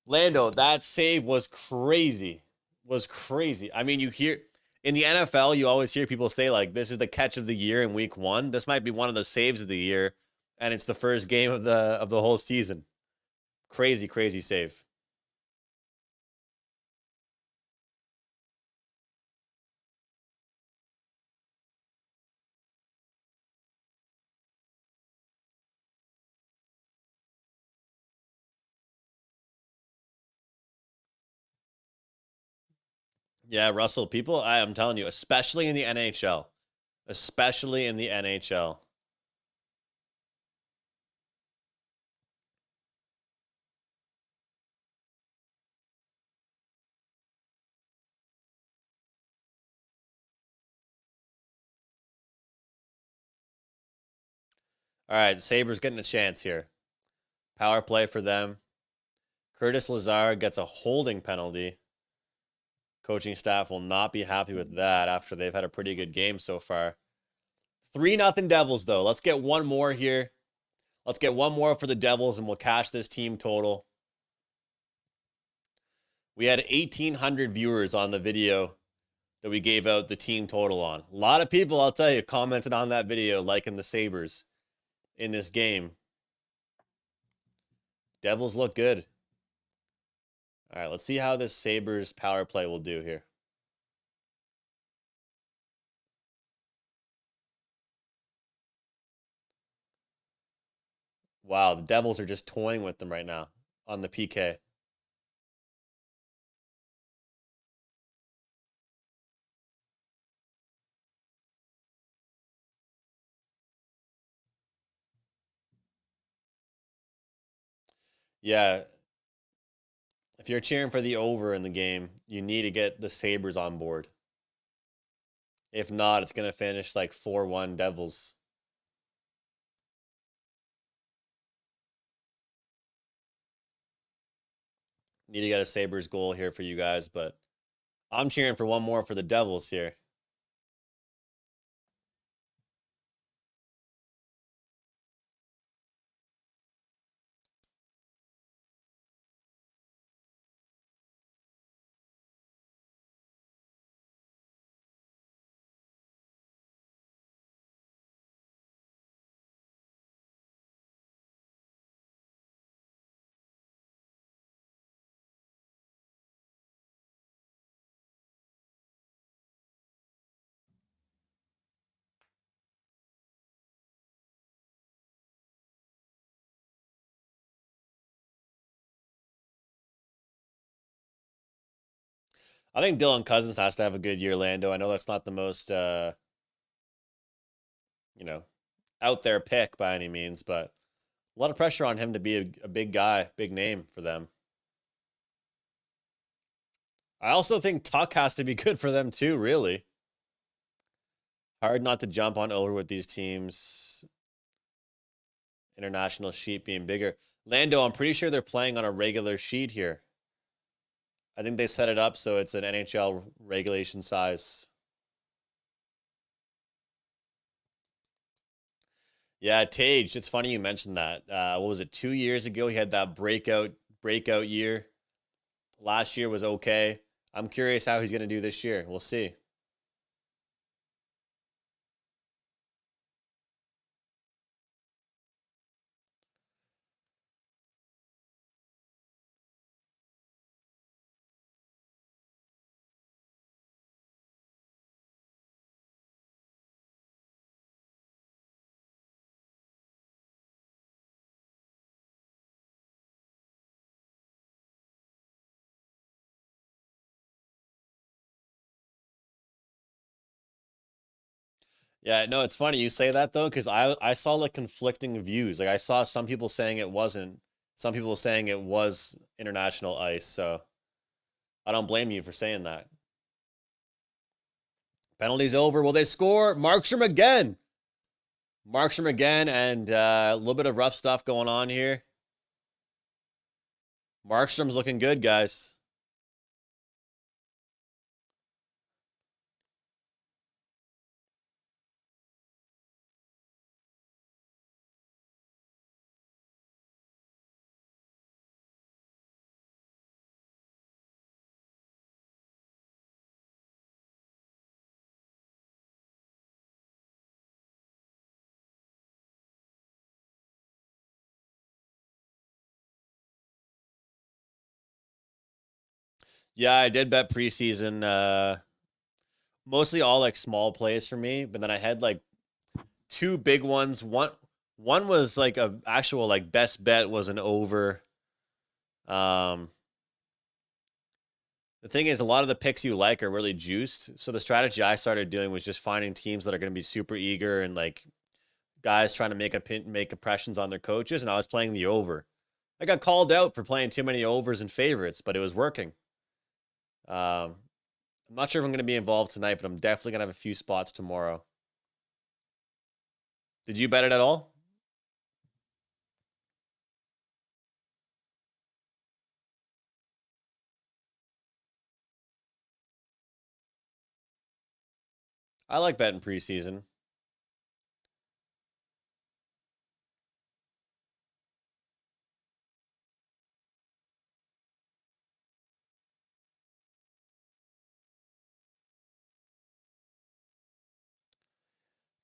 Lando, that save was crazy. Was crazy. I mean, you hear in the NFL, you always hear people say like, "This is the catch of the year in Week 1." This might be one of the saves of the year, and it's the first game of the whole season. Crazy, crazy save. Yeah, Russell. People, I'm telling you, especially in the NHL, especially in the NHL. All right, Sabres getting a chance here. Power play for them. Curtis Lazar gets a holding penalty. Coaching staff will not be happy with that after they've had a pretty good game so far. 3-0 Devils, though. Let's get one more here. Let's get one more for the Devils, and we'll cash this team total. We had 1,800 viewers on the video that we gave out the team total on. A lot of people, I'll tell you, commented on that video, liking the Sabres in this game. Devils look good. All right, let's see how this Sabres power play will do here. Wow, the Devils are just toying with them right now on the PK. Yeah, if you're cheering for the over in the game, you need to get the Sabres on board. If not, it's going to finish like 4-1 Devils. Need to get a Sabres goal here for you guys, but I'm cheering for one more for the Devils here. I think Dylan Cousins has to have a good year, Lando. I know that's not the most, you know, out there pick by any means, but a lot of pressure on him to be a big guy, big name for them. I also think Tuck has to be good for them too, really. Hard not to jump on over with these teams. International sheet being bigger. Lando, I'm pretty sure they're playing on a regular sheet here. I think they set it up so it's an NHL regulation size. Yeah, Tage. It's funny you mentioned that. What was it? 2 years ago, he had that breakout year. Last year was okay. I'm curious how he's going to do this year. We'll see. Yeah, no, it's funny you say that though, because I saw like conflicting views. Like I saw some people saying it wasn't, some people saying it was international ice. So I don't blame you for saying that. Penalties over. Will they score? Markstrom again. Markstrom again, and a little bit of rough stuff going on here. Markstrom's looking good, guys. Yeah, I did bet preseason. Mostly all like small plays for me, but then I had like two big ones. One was like a actual like best bet was an over. Um, the thing is, a lot of the picks you like are really juiced. So the strategy I started doing was just finding teams that are going to be super eager and like guys trying to make impressions on their coaches, and I was playing the over. I got called out for playing too many overs and favorites, but it was working. I'm not sure if I'm going to be involved tonight, but I'm definitely going to have a few spots tomorrow. Did you bet it at all? I like betting preseason.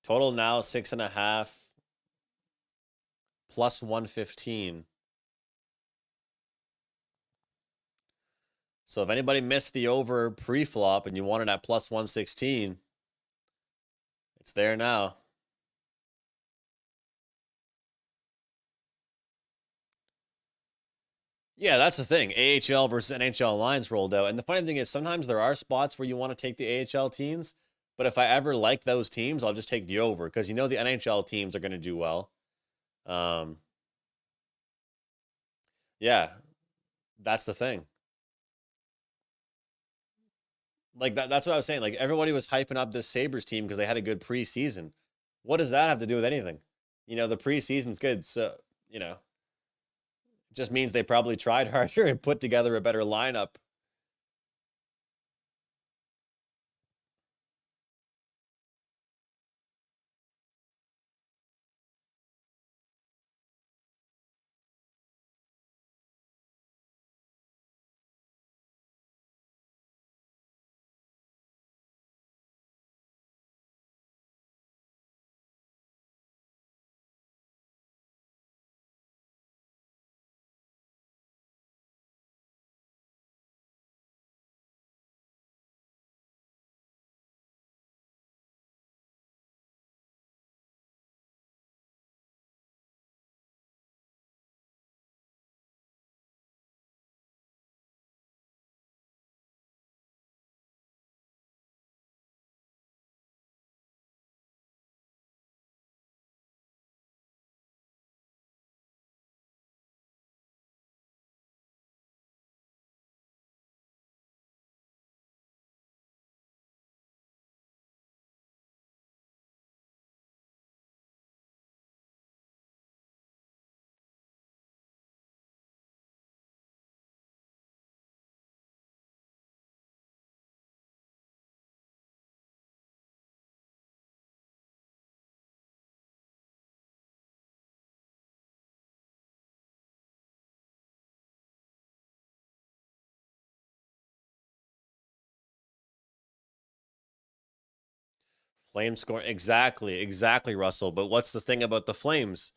Total now 6.5 plus 115. So if anybody missed the over pre-flop and you wanted at plus 116, it's there now. Yeah, that's the thing. AHL versus NHL lines rolled out. And the funny thing is sometimes there are spots where you want to take the AHL teams, but if I ever like those teams, I'll just take the over because you know the NHL teams are going to do well. Um, yeah, that's the thing. Like that's what I was saying. Like everybody was hyping up this Sabres team because they had a good preseason. What does that have to do with anything? You know, the preseason's good, so you know, it just means they probably tried harder and put together a better lineup. Flames score exactly, Russell. But what's the thing about the Flames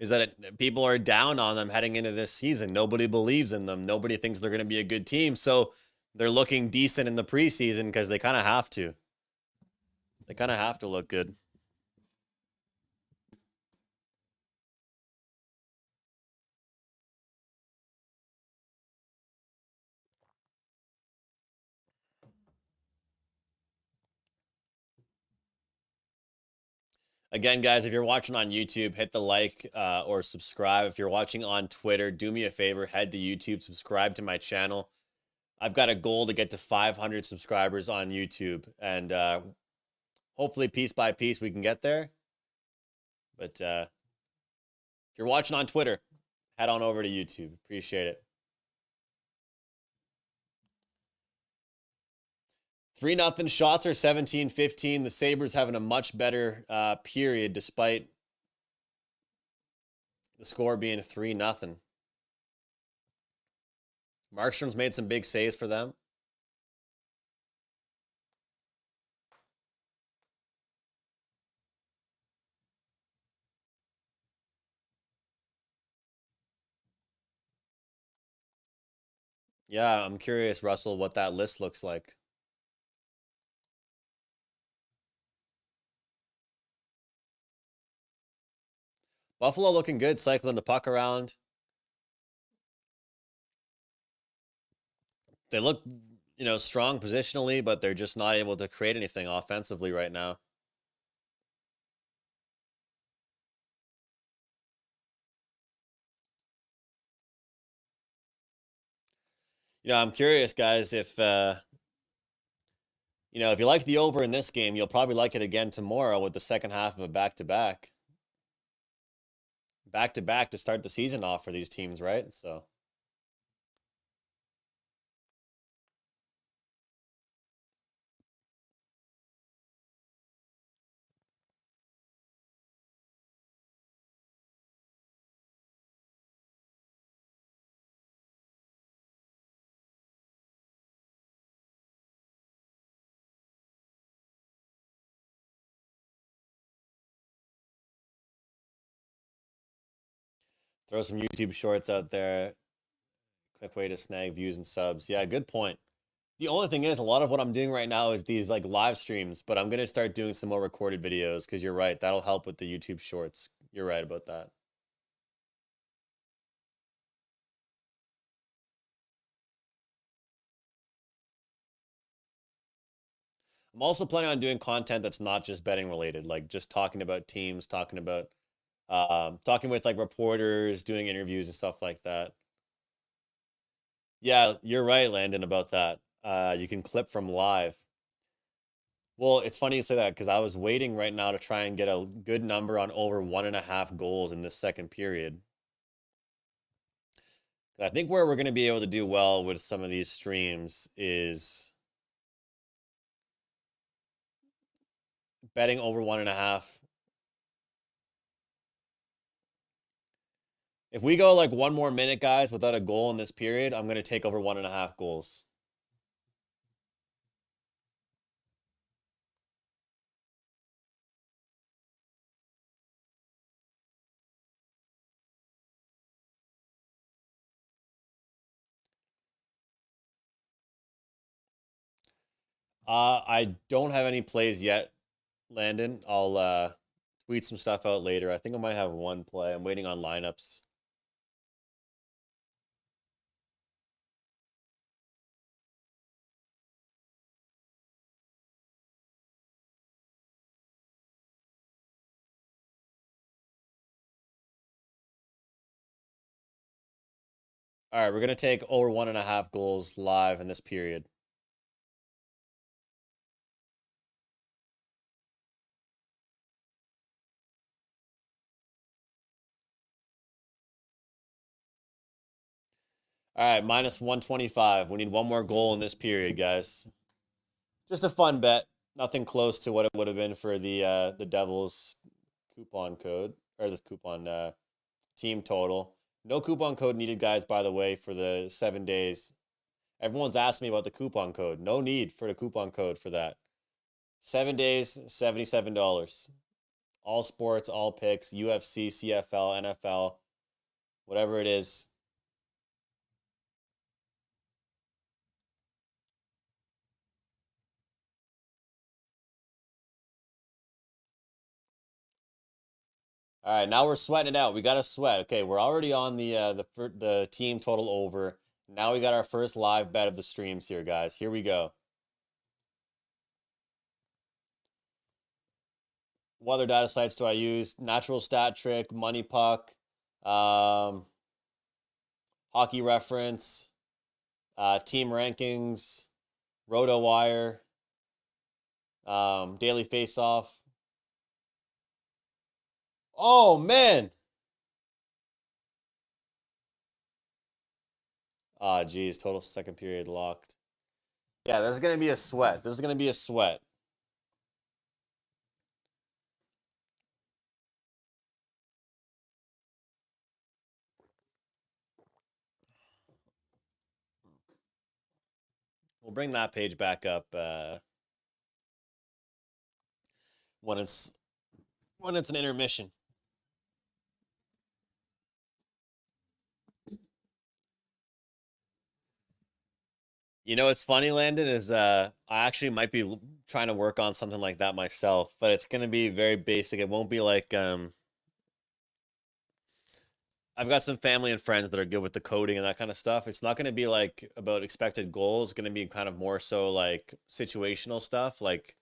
is that people are down on them heading into this season. Nobody believes in them. Nobody thinks they're going to be a good team. So they're looking decent in the preseason because they kind of have to. They kind of have to look good. Again, guys, if you're watching on YouTube, hit the like or subscribe. If you're watching on Twitter, do me a favor, head to YouTube, subscribe to my channel. I've got a goal to get to 500 subscribers on YouTube, and hopefully piece by piece we can get there. But if you're watching on Twitter, head on over to YouTube. Appreciate it. 3-0 shots are 17-15. The Sabres having a much better period despite the score being 3-0. Markstrom's made some big saves for them. Yeah, I'm curious, Russell, what that list looks like. Buffalo looking good, cycling the puck around. They look, strong positionally, but they're just not able to create anything offensively right now. I'm curious, guys, if if you like the over in this game, you'll probably like it again tomorrow with the second half of a back-to-back. Back-to-back to start the season off for these teams, right? So throw some YouTube shorts out there. Quick way to snag views and subs. Yeah, good point. The only thing is, a lot of what I'm doing right now is these like live streams, but I'm gonna start doing some more recorded videos because you're right, that'll help with the YouTube shorts. You're right about that. I'm also planning on doing content that's not just betting related, like just talking about teams, talking with like reporters, doing interviews and stuff like that. Yeah, you're right, Landon, about that. You can clip from live. Well, it's funny you say that because I was waiting right now to try and get a good number on over 1.5 goals in this second period. I think where we're going to be able to do well with some of these streams is betting over 1.5. If we go like one more minute, guys, without a goal in this period, I'm going to take over 1.5 goals. I don't have any plays yet, Landon. I'll tweet some stuff out later. I think I might have one play. I'm waiting on lineups. All right, we're gonna take over 1.5 goals live in this period. All right, minus 125. We need one more goal in this period, guys. Just a fun bet. Nothing close to what it would have been for the Devils coupon code or this coupon team total. No coupon code needed, guys, by the way, for the 7 days. Everyone's asking me about the coupon code. No need for the coupon code for that. 7 days, $77. All sports, all picks, UFC, CFL, NFL, whatever it is. All right, now we're sweating it out. We got to sweat. Okay, we're already on the team total over. Now we got our first live bet of the streams here, guys. Here we go. What other data sites do I use? Natural Stat Trick, Money Puck, um, Hockey Reference, Team Rankings, RotoWire, Daily Faceoff. Oh man! Ah, geez, total second period locked. Yeah, this is gonna be a sweat. This is gonna be a sweat. We'll bring that page back up when it's an intermission. You know what's funny, Landon, is I actually might be trying to work on something like that myself, but it's gonna be very basic. It won't be like I've got some family and friends that are good with the coding and that kind of stuff. It's not gonna be like about expected goals. It's gonna be kind of more so like situational stuff, like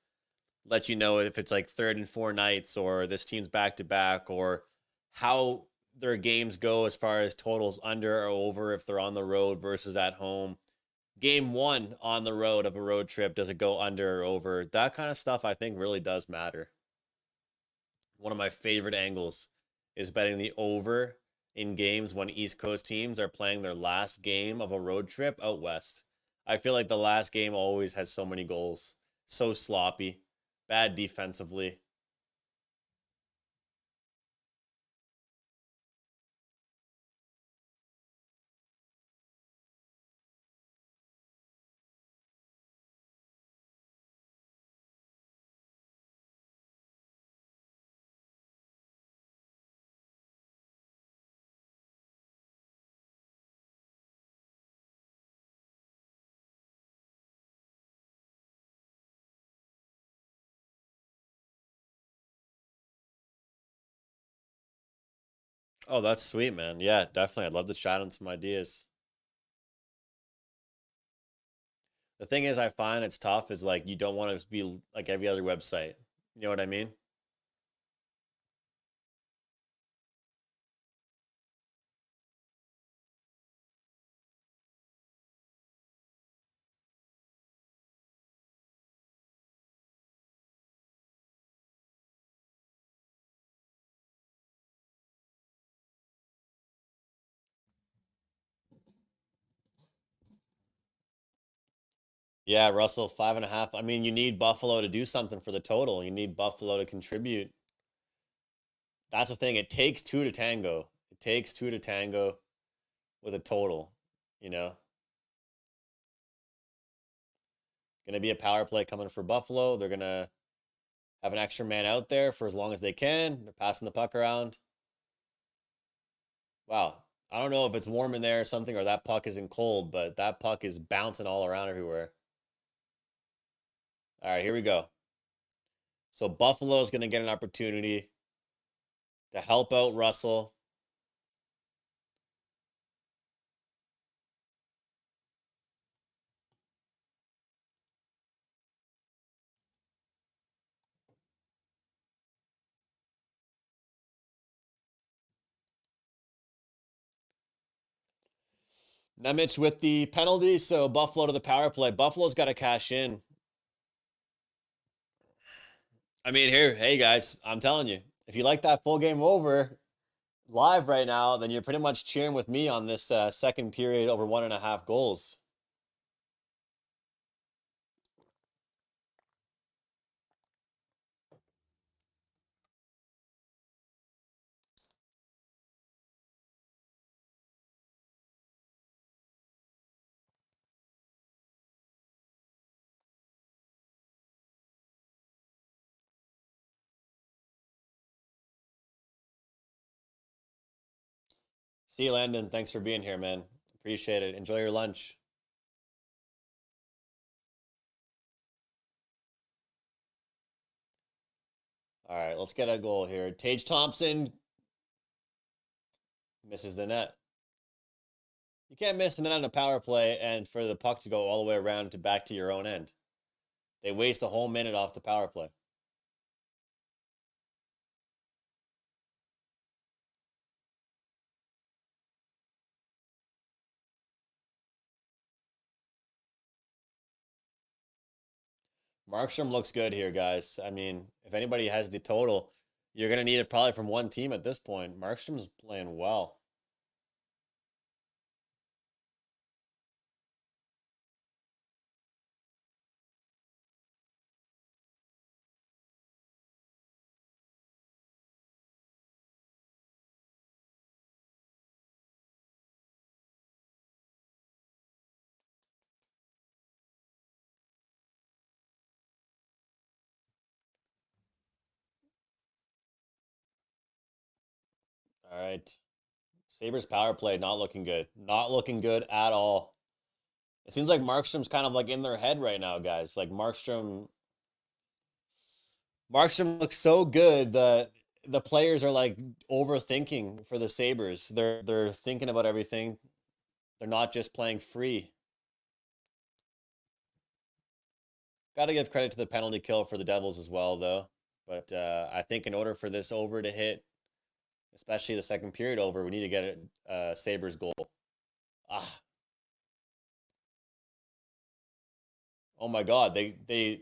let you know if it's like third and four nights or this team's back to back or how their games go as far as totals under or over if they're on the road versus at home. Game one on the road of a road trip, does it go under or over? That kind of stuff I think really does matter. One of my favorite angles is betting the over in games when East Coast teams are playing their last game of a road trip out west. I feel like the last game always has so many goals, so sloppy, bad defensively. Oh, that's sweet, man. Yeah, definitely. I'd love to chat on some ideas. The thing is, I find it's tough is like you don't want to be like every other website. You know what I mean? Yeah, Russell, 5.5. I mean, you need Buffalo to do something for the total. You need Buffalo to contribute. That's the thing. It takes two to tango. It takes two to tango with a total. You know, gonna be a power play coming for Buffalo. They're gonna have an extra man out there for as long as they can. They're passing the puck around. Wow. I don't know if it's warm in there or something or that puck isn't cold, but that puck is bouncing all around everywhere. All right, here we go. So Buffalo's going to get an opportunity to help out Russell. Nemec with the penalty, so Buffalo to the power play. Buffalo's got to cash in. I mean, here, hey guys, I'm telling you, if you like that full game over live right now, then you're pretty much cheering with me on this second period over 1.5 goals. See you, Landon. Thanks for being here, man. Appreciate it. Enjoy your lunch. All right, let's get a goal here. Tage Thompson misses the net. You can't miss the net on a power play and for the puck to go all the way around to back to your own end. They waste a whole minute off the power play. Markstrom looks good here, guys. I mean, if anybody has the total, you're going to need it probably from one team at this point. Markstrom's playing well. All right. Sabres power play not looking good. Not looking good at all. It seems like Markstrom's kind of like in their head right now, guys. Like Markstrom looks so good that the players are like overthinking for the Sabres. They're thinking about everything. They're not just playing free. Got to give credit to the penalty kill for the Devils as well, though. But I think in order for this over to hit, especially the second period over, we need to get a Sabres goal. Ah, oh my God, they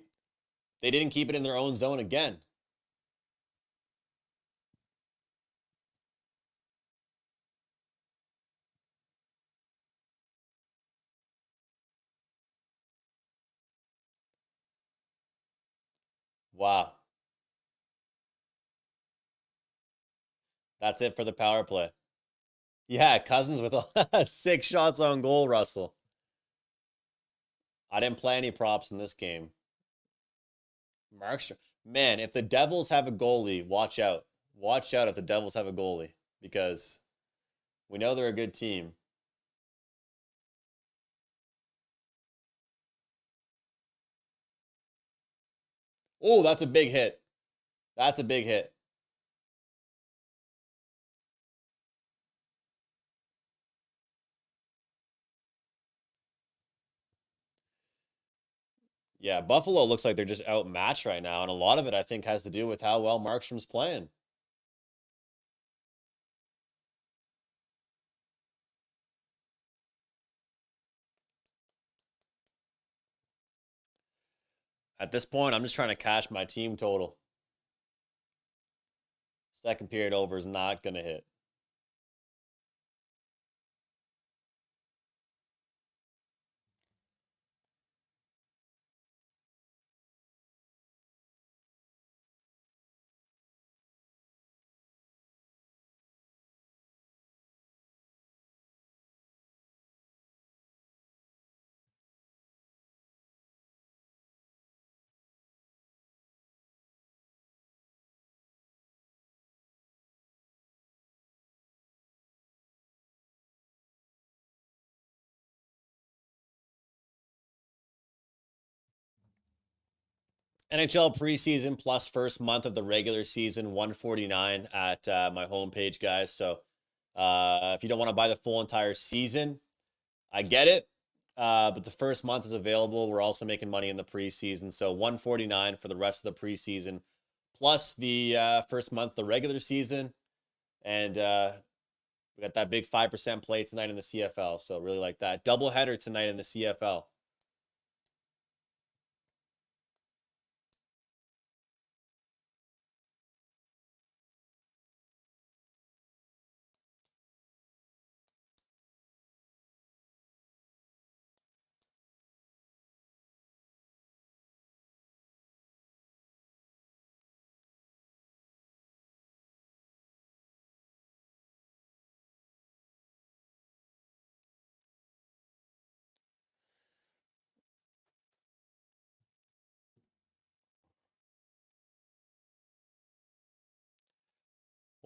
didn't keep it in their own zone again. Wow, that's it for the power play. Yeah, Cousins with 6 shots on goal, Russell. I didn't play any props in this game. Markstrom, man, if the Devils have a goalie, watch out. Watch out if the Devils have a goalie because we know they're a good team. Oh, that's a big hit. That's a big hit. Yeah, Buffalo looks like they're just outmatched right now, and a lot of it I think has to do with how well Markstrom's playing. At this point, I'm just trying to cash my team total. Second period over is not going to hit. NHL preseason plus first month of the regular season, 149 at my homepage, guys. So if you don't want to buy the full entire season, I get it. But the first month is available. We're also making money in the preseason. So 149 for the rest of the preseason, plus the first month, the regular season. And we got that big 5% play tonight in the CFL. So really like that. Double header tonight in the CFL.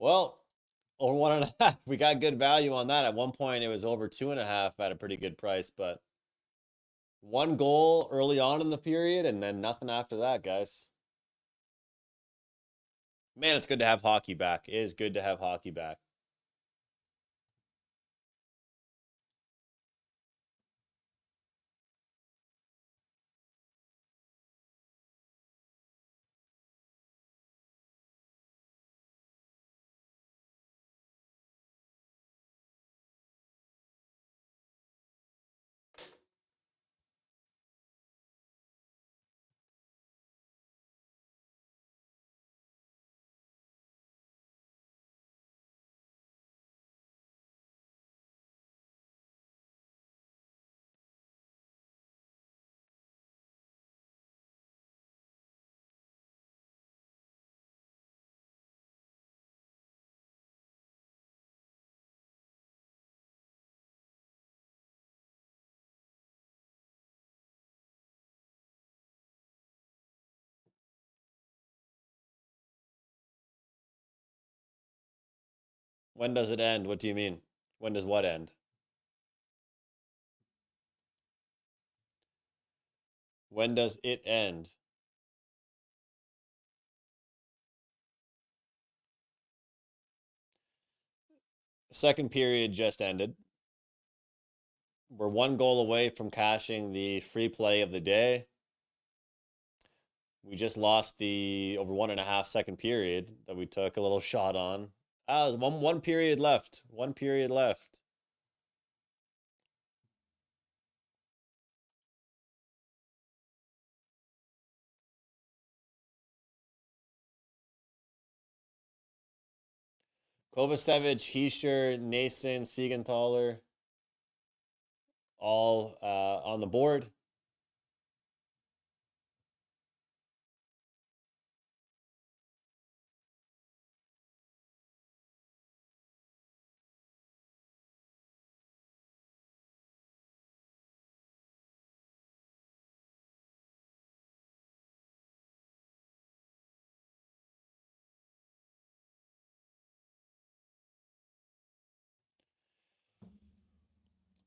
Well, over 1.5. We got good value on that. At one point, it was over 2.5 at a pretty good price, but one goal early on in the period and then nothing after that, guys. Man, it's good to have hockey back. It is good to have hockey back. When does it end? What do you mean? When does what end? When does it end? Second period just ended. We're one goal away from cashing the free play of the day. We just lost the over 1.5 second period that we took a little shot on. One period left. One period left. Kovacevic, Heischer, Nason, Siegenthaler, all on the board.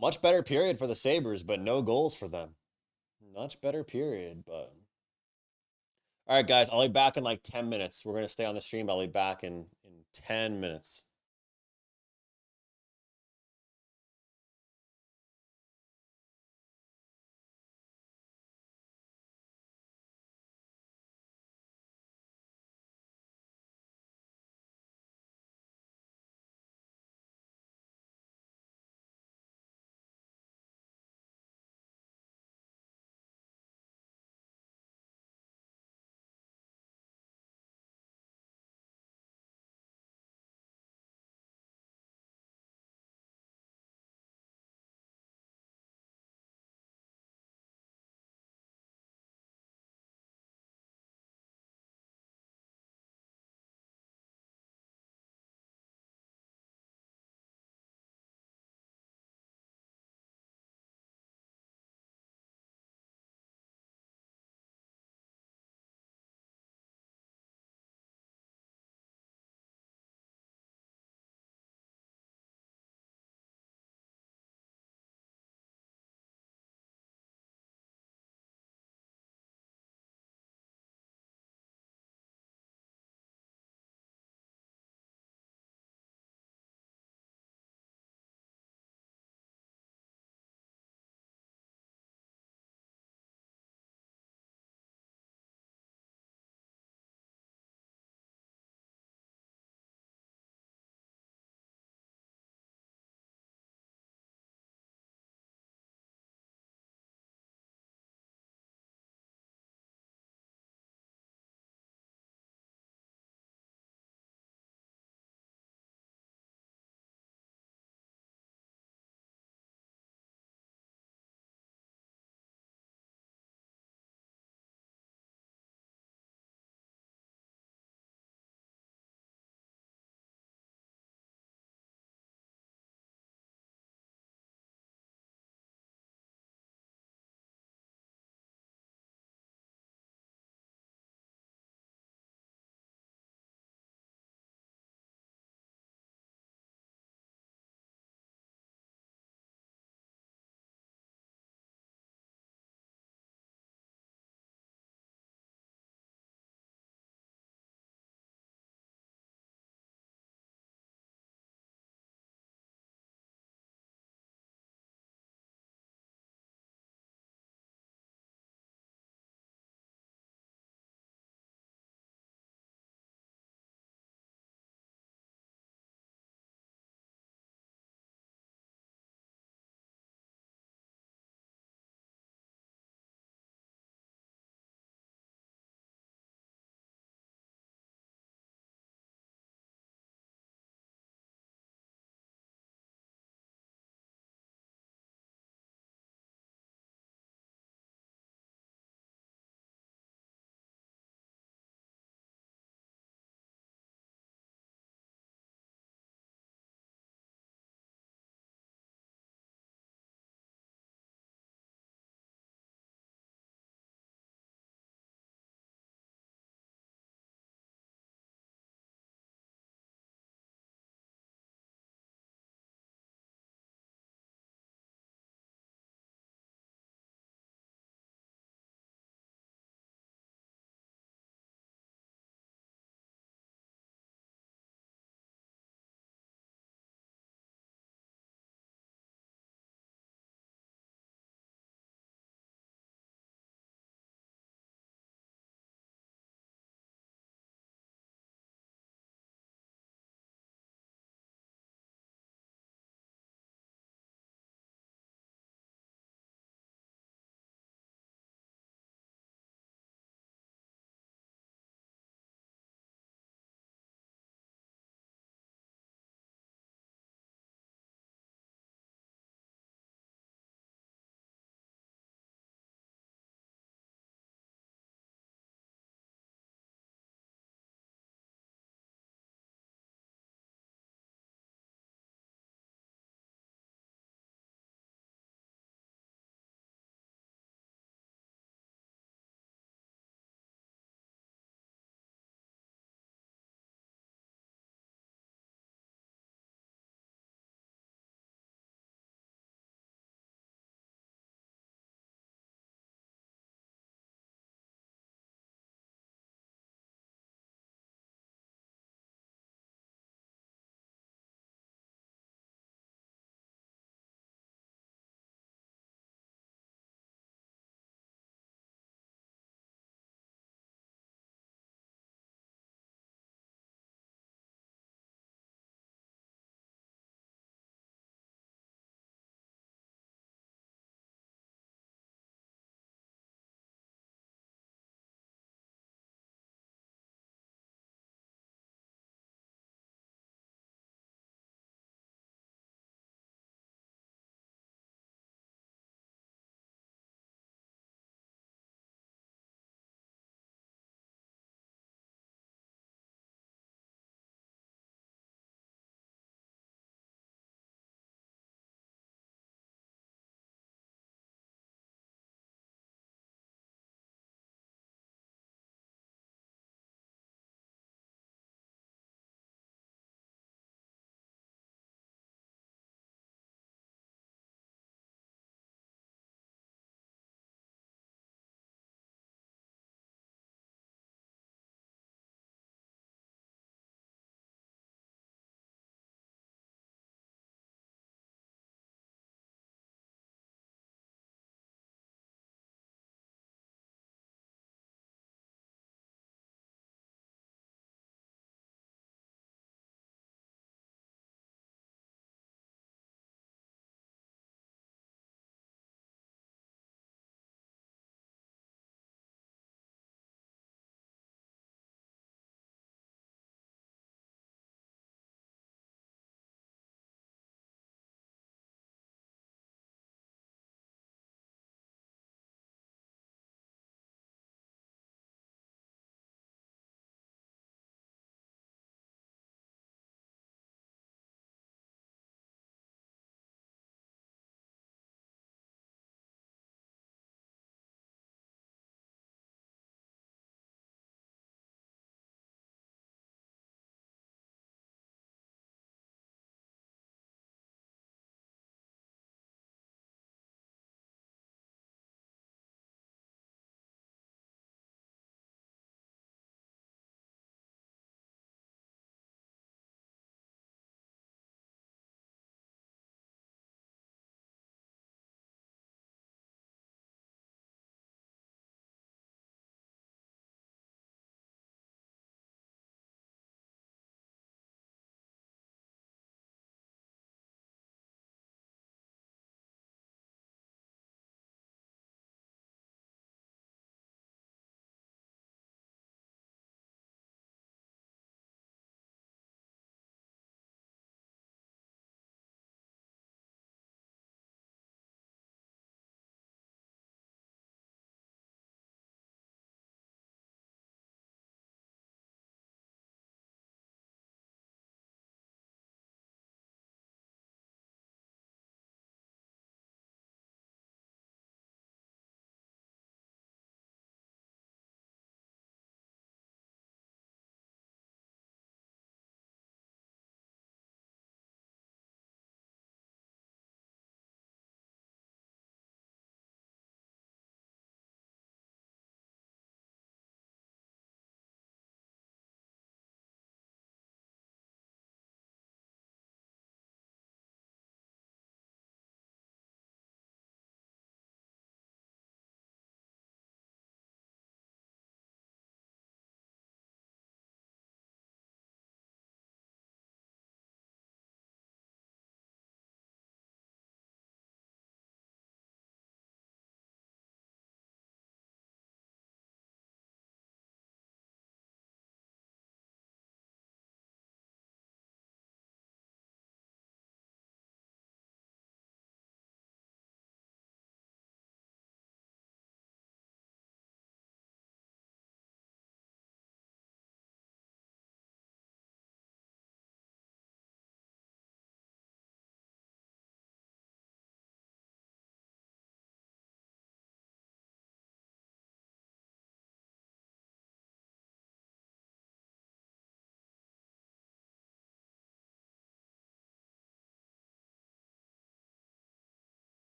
Much better period for the Sabres, but no goals for them. Much better period, but all right, guys. I'll be back in like 10 minutes. We're gonna stay on the stream, but I'll be back in 10 minutes.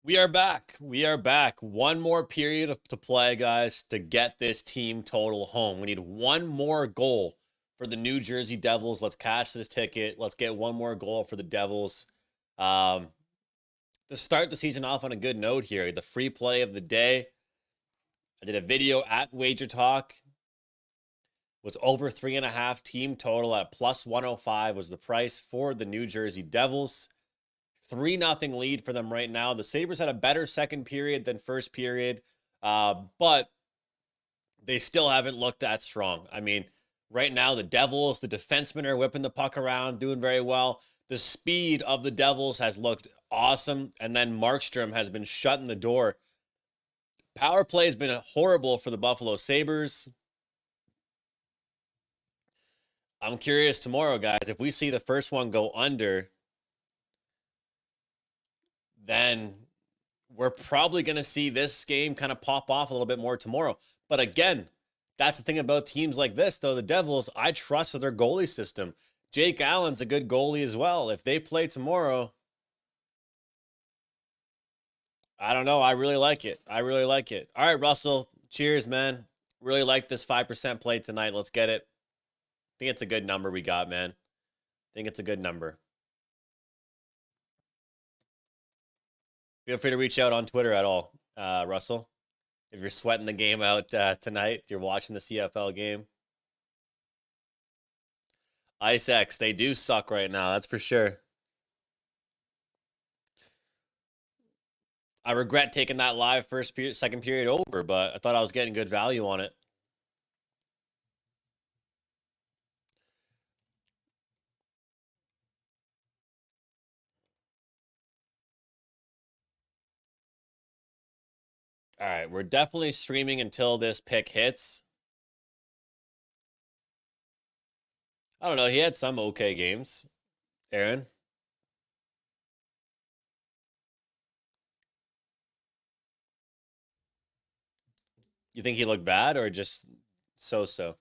We are back. We are back. One more period to play, guys, to get this team total home. We need one more goal for the New Jersey Devils. Let's cash this ticket. Let's get one more goal for the Devils. To start the season off on a good note here, the free play of the day. I did a video at Wager Talk. Was over 3.5 team total at plus 105 was the price for the New Jersey Devils. 3-0 lead for them right now. The Sabres had a better second period than first period, but they still haven't looked that strong. I mean, right now, the Devils, the defensemen are whipping the puck around, doing very well. The speed of the Devils has looked awesome, and then Markstrom has been shutting the door. Power play has been horrible for the Buffalo Sabres. I'm curious tomorrow, guys, if we see the first one go under, then we're probably going to see this game kind of pop off a little bit more tomorrow. But again, that's the thing about teams like this, though. The Devils, I trust their goalie system. Jake Allen's a good goalie as well. If they play tomorrow, I don't know. I really like it. I really like it. All right, Russell. Cheers, man. Really like this 5% play tonight. Let's get it. I think it's a good number we got, man. I think it's a good number. Feel free to reach out on Twitter at all, Russell. If you're sweating the game out tonight, if you're watching the CFL game. Ice X, they do suck right now. That's for sure. I regret taking that live second period over, but I thought I was getting good value on it. All right, we're definitely streaming until this pick hits. I don't know. He had some okay games. Aaron? You think he looked bad or just so-so?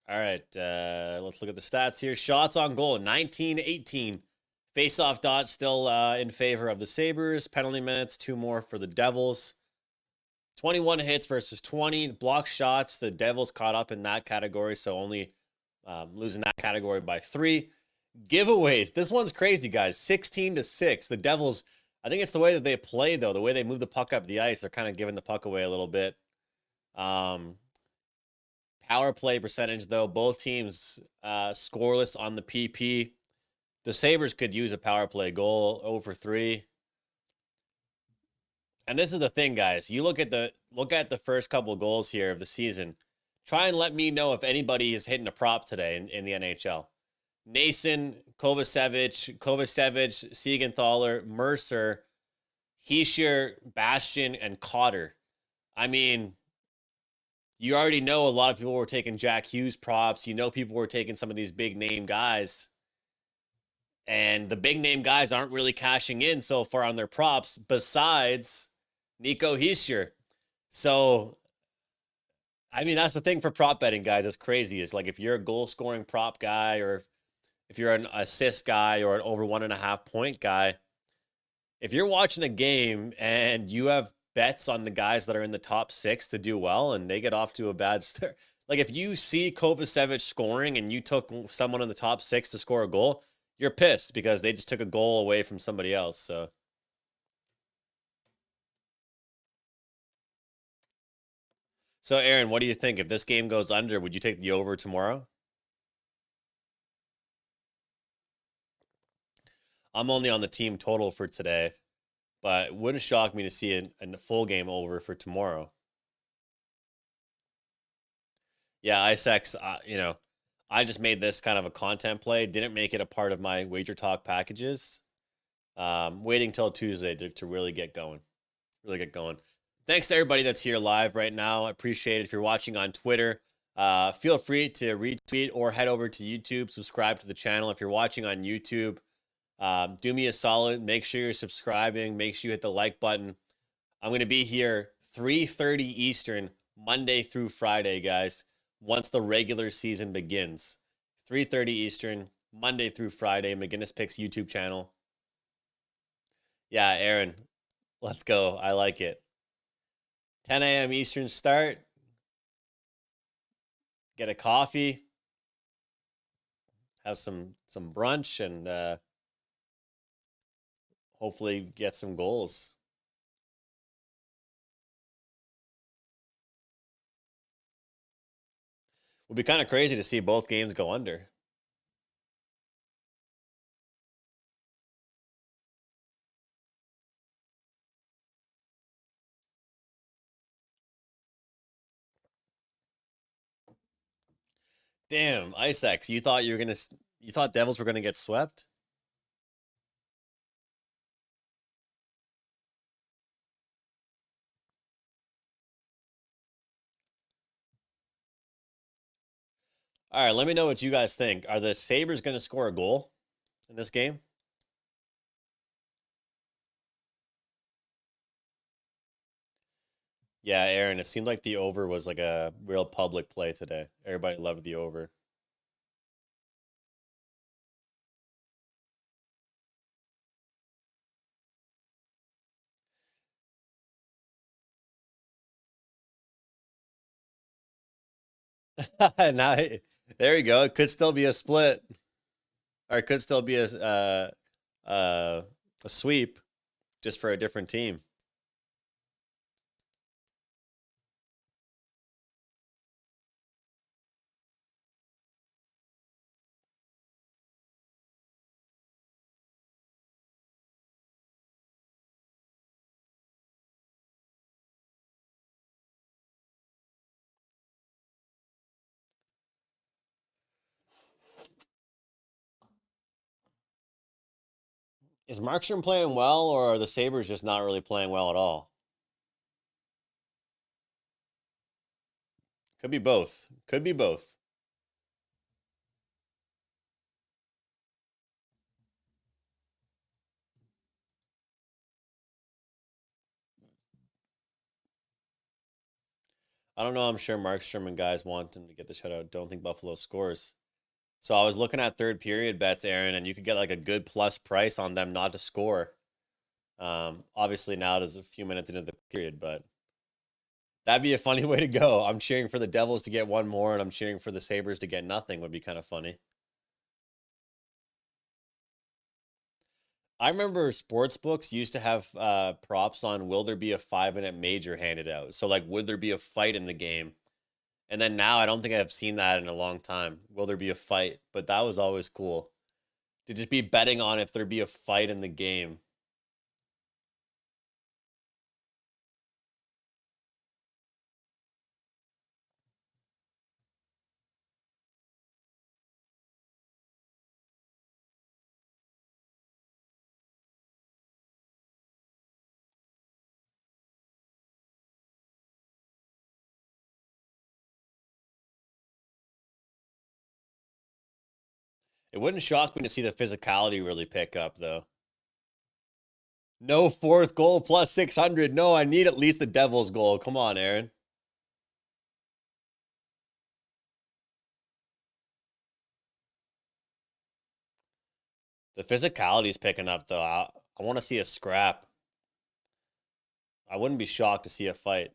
All right, let's look at the stats here. Shots on goal, 19-18. Face-off dot still in favor of the Sabres. Penalty minutes, 2 more for the Devils. 21 hits versus 20. Block shots, the Devils caught up in that category, so only losing that category by 3. Giveaways, this one's crazy, guys. 16-6. The Devils, I think it's the way that they play, though. The way they move the puck up the ice, they're kind of giving the puck away a little bit. Power play percentage, though, both teams scoreless on the PP. The Sabres could use a power play goal over 3. And this is the thing, guys. You look at the first couple of goals here of the season. Try and let me know if anybody is hitting a prop today in the NHL. Nason, Kovacevic, Siegenthaler, Mercer, Hischier, Bastian, and Cotter. I mean, you already know a lot of people were taking Jack Hughes props. You know people were taking some of these big name guys. And the big name guys aren't really cashing in so far on their props besides Nico Hischier. So, I mean, that's the thing for prop betting, guys. It's crazy. It's like if you're a goal scoring prop guy or if you're an assist guy or an over 1.5 point guy, if you're watching a game and you have bets on the guys that are in the top 6 to do well and they get off to a bad start. Like if you see Kovacevic scoring and you took someone in the top 6 to score a goal, you're pissed because they just took a goal away from somebody else. So Aaron, what do you think? If this game goes under, would you take the over tomorrow? I'm only on the team total for today, but it wouldn't shock me to see a full game over for tomorrow. Yeah, ISX, I just made this kind of a content play. Didn't make it a part of my Wager Talk packages. Waiting till Tuesday to really get going. Really get going. Thanks to everybody that's here live right now. I appreciate it. If you're watching on Twitter, Feel free to retweet or head over to YouTube, subscribe to the channel. If you're watching on YouTube, do me a solid. Make sure you're subscribing. Make sure you hit the like button. I'm going to be here 3:30 Eastern, Monday through Friday, guys, once the regular season begins. 3:30 Eastern, Monday through Friday, McInnis Picks YouTube channel. Yeah, Aaron, let's go. I like it. 10 a.m. Eastern start. Get a coffee, have some brunch, and hopefully get some goals. Would be kind of crazy to see both games go under. Damn, Ice X, you thought you thought Devils were gonna get swept? All right, let me know what you guys think. Are the Sabres gonna score a goal in this game? Yeah, Aaron, it seemed like the over was like a real public play today. Everybody loved the over. Now, there you go. It could still be a split, or it could still be uh, a sweep, just for a different team. Is Markstrom playing well, or are the Sabres just not really playing well at all? Could be both. Could be both. I don't know. I'm sure Markstrom and guys want him to get the shutout. Don't think Buffalo scores. So I was looking at third period bets, Aaron, and you could get like a good plus price on them not to score. Obviously now it is a few minutes into the period, but that'd be a funny way to go. I'm cheering for the Devils to get one more, and I'm cheering for the Sabres to get nothing. Would be kind of funny. I remember sports books used to have props on will there be a 5-minute major handed out. So like, would there be a fight in the game? And then now I don't think I've seen that in a long time. Will there be a fight? But that was always cool to just be betting on if there be a fight in the game. It wouldn't shock me to see the physicality really pick up, though. No fourth goal plus 600. No, I need at least the Devils goal. Come on, Aaron. The physicality is picking up, though. I want to see a scrap. I wouldn't be shocked to see a fight.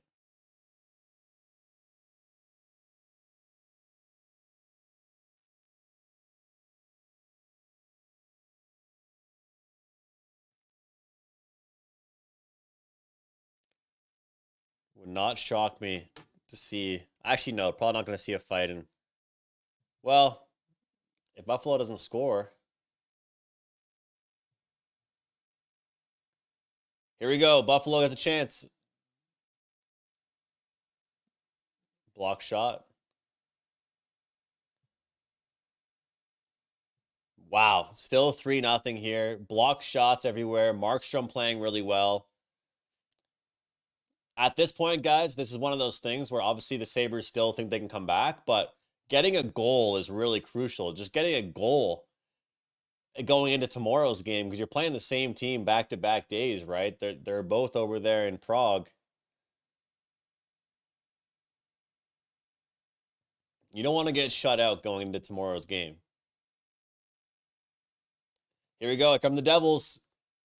Would not shock me to see. Actually, no, probably not going to see a fight. And, well, if Buffalo doesn't score, here we go. Buffalo has a chance. Block shot. Wow. Still 3-0 here. Block shots everywhere. Markstrom playing really well. At this point, guys, this is one of those things where obviously the Sabres still think they can come back, but getting a goal is really crucial. Just getting a goal going into tomorrow's game because you're playing the same team back-to-back days, right? They're both over there in Prague. You don't want to get shut out going into tomorrow's game. Here we go. Here come the Devils.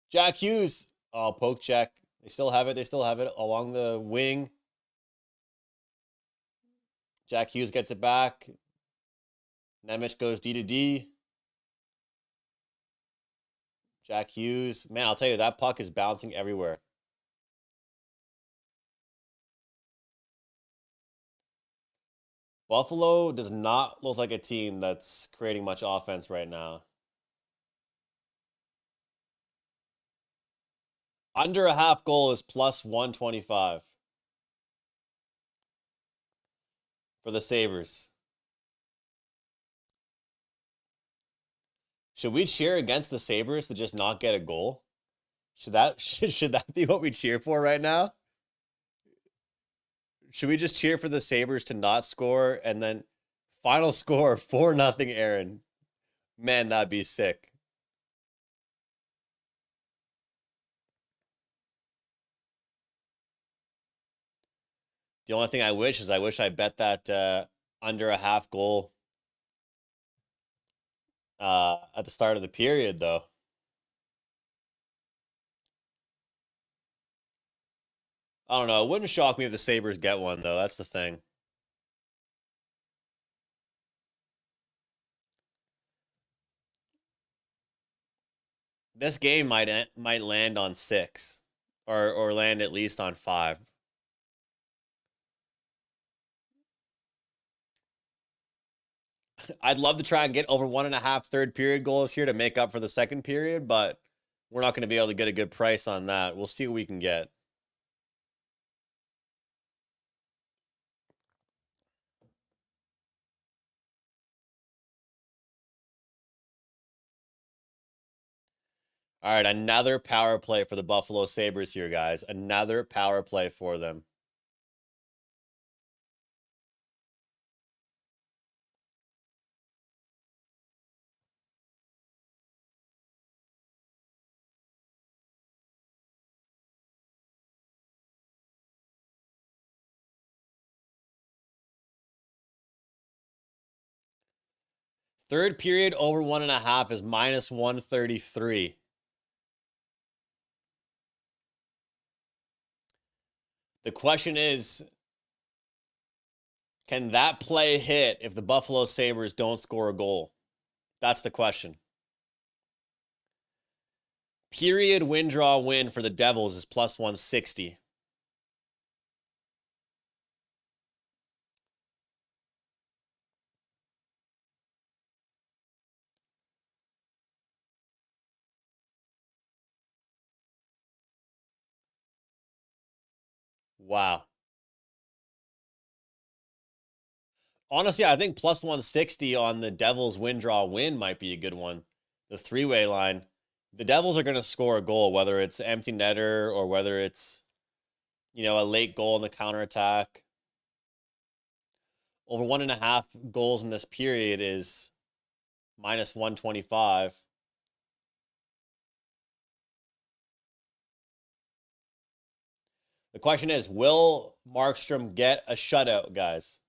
Jack Hughes. Oh, poke check. They still have it. They still have it along the wing. Jack Hughes gets it back. Nemec goes D to D. Jack Hughes. Man, I'll tell you, that puck is bouncing everywhere. Buffalo does not look like a team that's creating much offense right now. Under a half goal is plus 125 for the Sabres. Should we cheer against the Sabres to just not get a goal? Should that be what we cheer for right now? Should we just cheer for the Sabres to not score and then final score 4-0 Aaron? Man, that'd be sick. The only thing I wish is I bet that under a half goal at the start of the period, though. I don't know. It wouldn't shock me if the Sabres get one, though. That's the thing. This game might land on 6, or land at least on 5. I'd love to try and get over 1.5 third period goals here to make up for the second period, but we're not going to be able to get a good price on that. We'll see what we can get. All right, another power play for the Buffalo Sabres here, guys. Another power play for them. Third period over 1.5 is minus 133. The question is, can that play hit if the Buffalo Sabres don't score a goal? That's the question. Period win draw win for the Devils is plus 160. Wow. Honestly, I think plus 160 on the Devils win draw win might be a good one. The three-way line. The Devils are going to score a goal, whether it's empty netter or whether it's, a late goal in the counterattack. Over 1.5 goals in this period is minus 125. The question is, will Markstrom get a shutout, guys?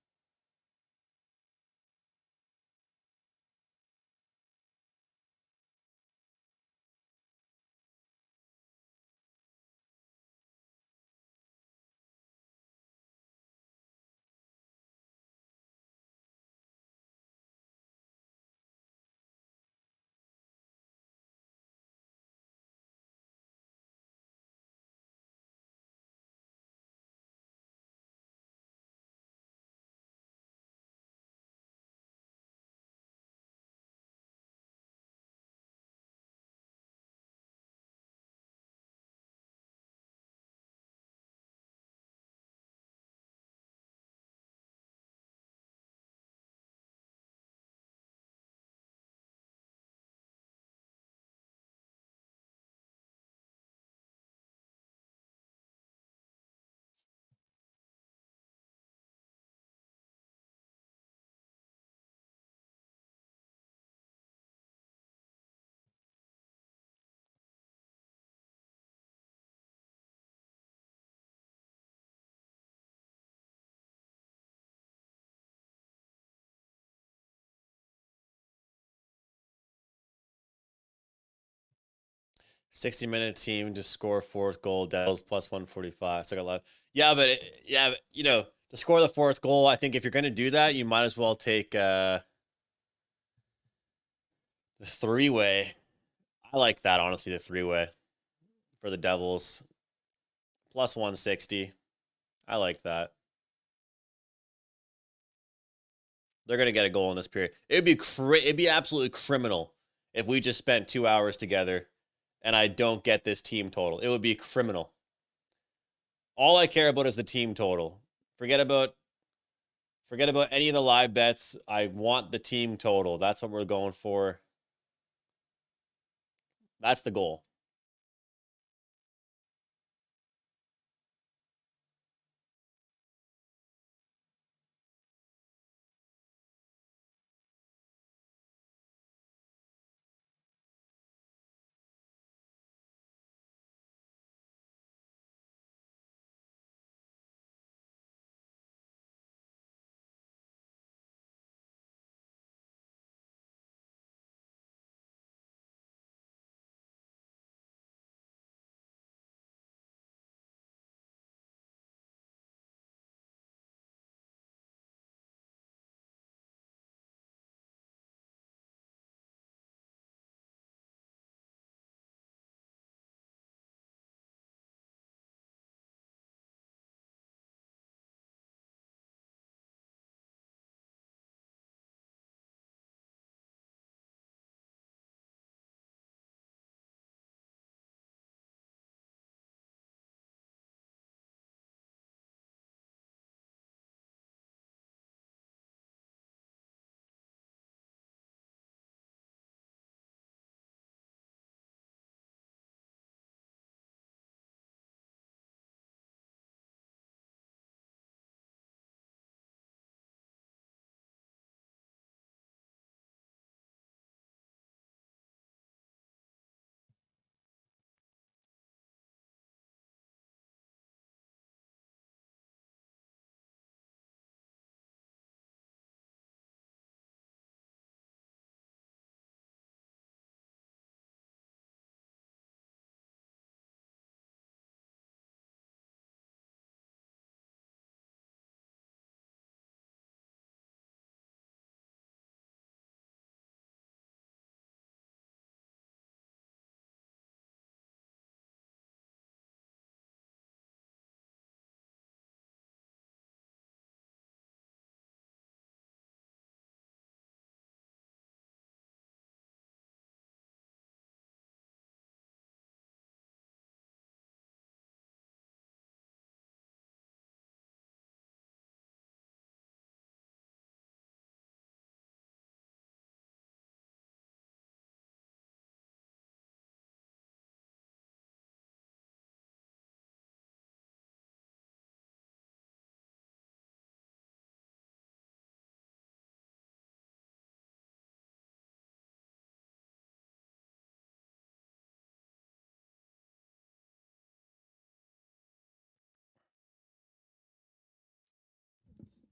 60-minute team to score fourth goal. Devils plus 145. So I got a lot. Yeah, but to score the fourth goal, I think if you're going to do that, you might as well take the three-way. I like that, honestly, the three-way for the Devils. Plus 160. I like that. They're going to get a goal in this period. It'd be absolutely criminal if we just spent 2 hours together and I don't get this team total. It would be criminal. All I care about is the team total. Forget about any of the live bets. I want the team total. That's what we're going for. That's the goal.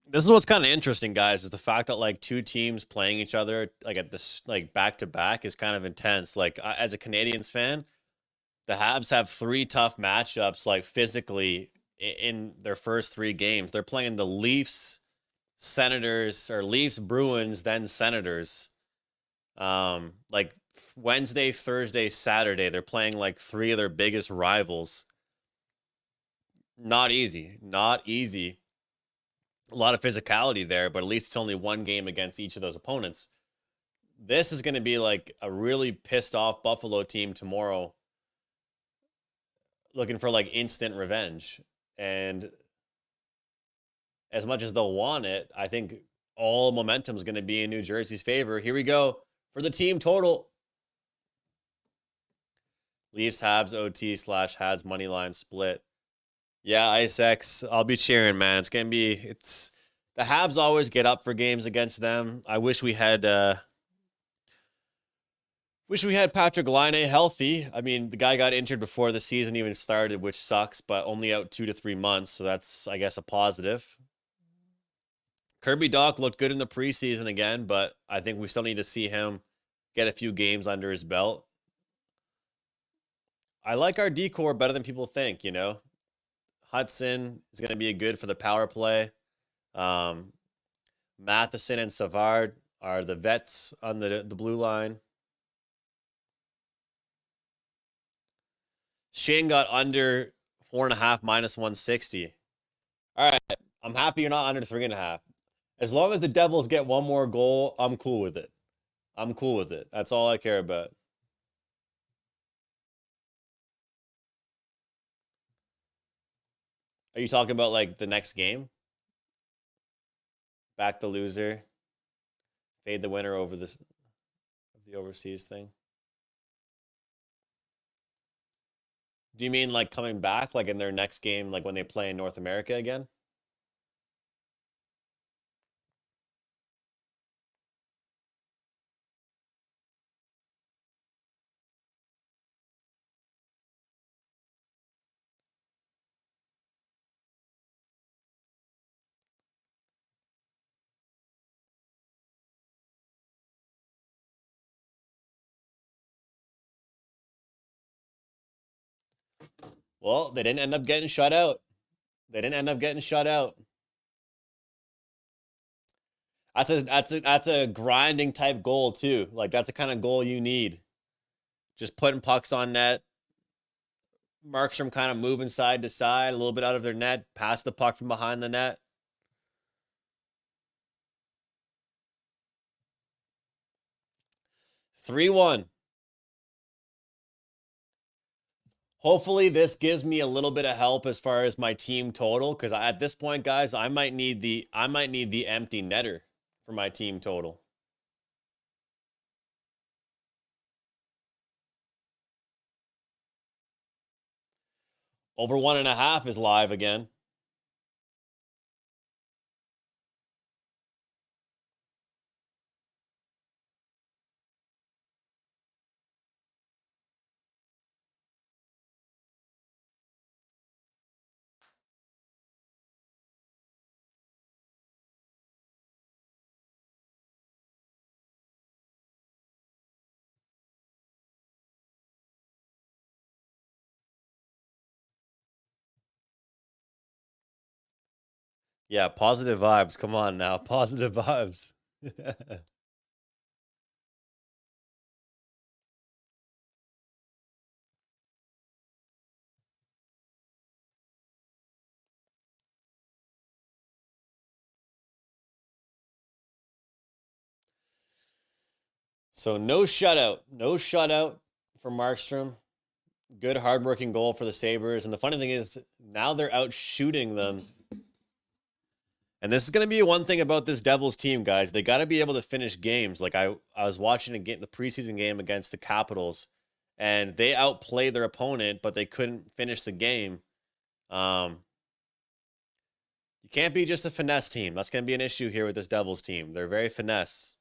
This is what's kind of interesting, guys, is the fact that like two teams playing each other like at this like back to back is kind of intense. Like as a Canadians fan, the Habs have three tough matchups like physically in their first three games. They're playing the Leafs, Senators, or Leafs, Bruins, then Senators. Like Wednesday, Thursday, Saturday, they're playing like three of their biggest rivals. Not easy. Not easy. A lot of physicality there, but at least it's only one game against each of those opponents. This is going to be like a really pissed off Buffalo team tomorrow looking for like instant revenge. And as much as they'll want it, I think all momentum is going to be in New Jersey's favor. Here we go for the team total. Leafs Habs OT / Habs money line split. Yeah, Ice X. I'll be cheering, man. It's gonna be. It's the Habs always get up for games against them. I wish we had. Wish we had Patrick Laine healthy. I mean, the guy got injured before the season even started, which sucks. But only out 2 to 3 months, so that's I guess a positive. Kirby Dach looked good in the preseason again, but I think we still need to see him get a few games under his belt. I like our decor better than people think, you know. Hudson is going to be good for the power play. Um, Matheson and Savard are the vets on the blue line. Shane got under 4.5 minus 160. All right. I'm happy you're not under 3.5. As long as the Devils get one more goal, I'm cool with it. I'm cool with it. That's all I care about. Are you talking about like the next game? Back the loser, fade the winner over this the overseas thing. Do you mean like coming back, like in their next game, like when they play in North America again? Well, they didn't end up getting shut out. They didn't end up getting shut out. That's a grinding type goal too. Like that's the kind of goal you need. Just putting pucks on net. Markstrom kind of moving side to side, a little bit out of their net, pass the puck from behind the net. Three one. Hopefully this gives me a little bit of help as far as my team total, because at this point, guys, I might need the empty netter for my team total. Over 1.5 is live again. Yeah, positive vibes. Come on now, positive vibes. So no shutout, for Markstrom. Good hardworking goal for the Sabres. And the funny thing is, now they're out shooting them. And this is going to be one thing about this Devils team, guys. They got to be able to finish games. Like I was watching the preseason game against the Capitals, and they outplayed their opponent, but they couldn't finish the game. You can't be just a finesse team. That's going to be an issue here with this Devils team. They're very finesse.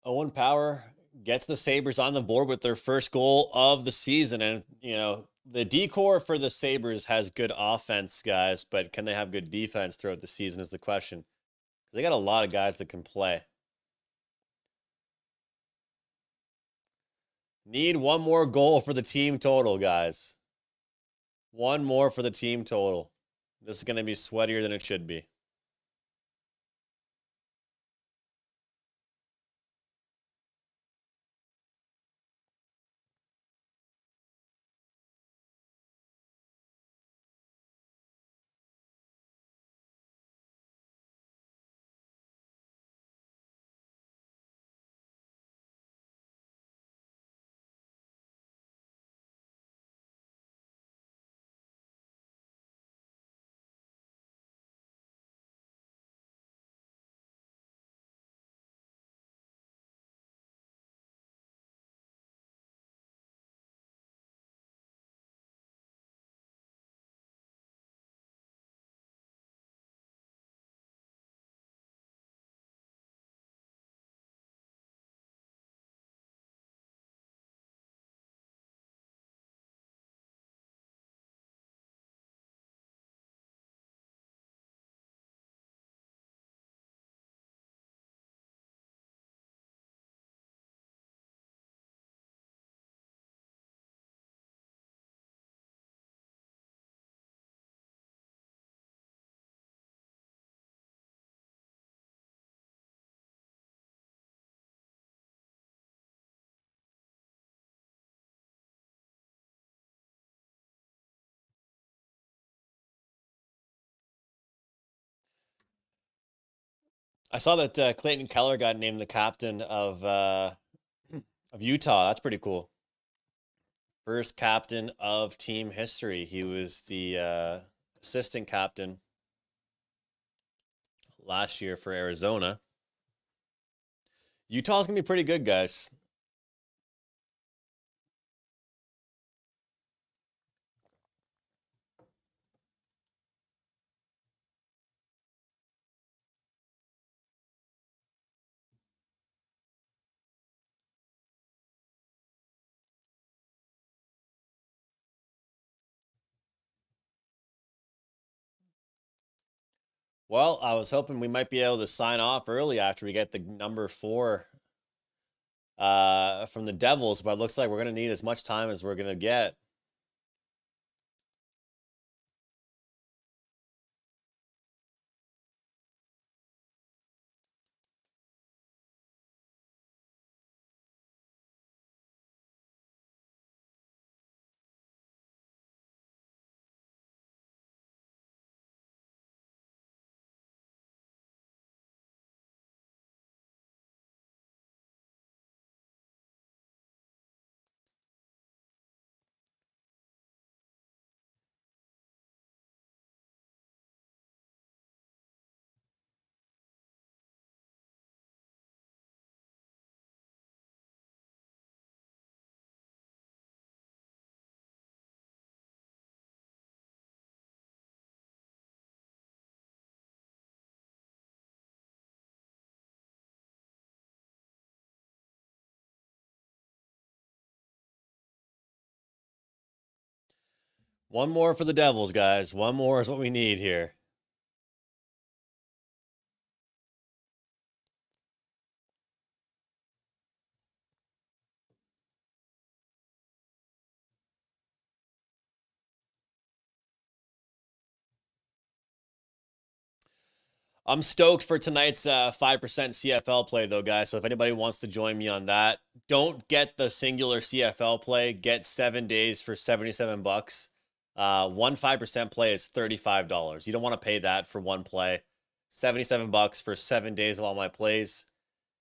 Owen Power gets the Sabres on the board with their first goal of the season. And, you know, The decor for the Sabres has good offense, guys, but can they have good defense throughout the season is the question. They got a lot of guys that can play. Need one more goal for the team total, guys. One more for the team total. This is going to be sweatier than it should be. I saw that Clayton Keller got named the captain of Utah. That's pretty cool. First captain of team history. He was the assistant captain last year for Arizona. Utah's going to be pretty good, guys. Well, I was hoping we might be able to sign off early after we get the number 4 from the Devils, but it looks like we're going to need as much time as we're going to get. One more for the Devils, guys. One more is what we need here. I'm stoked for tonight's 5% CFL play, though, guys. So if anybody wants to join me on that, don't get the singular CFL play. Get 7 days for 77 bucks. One 5% play is $35. You don't want to pay that for one play. 77 bucks for 7 days of all my plays.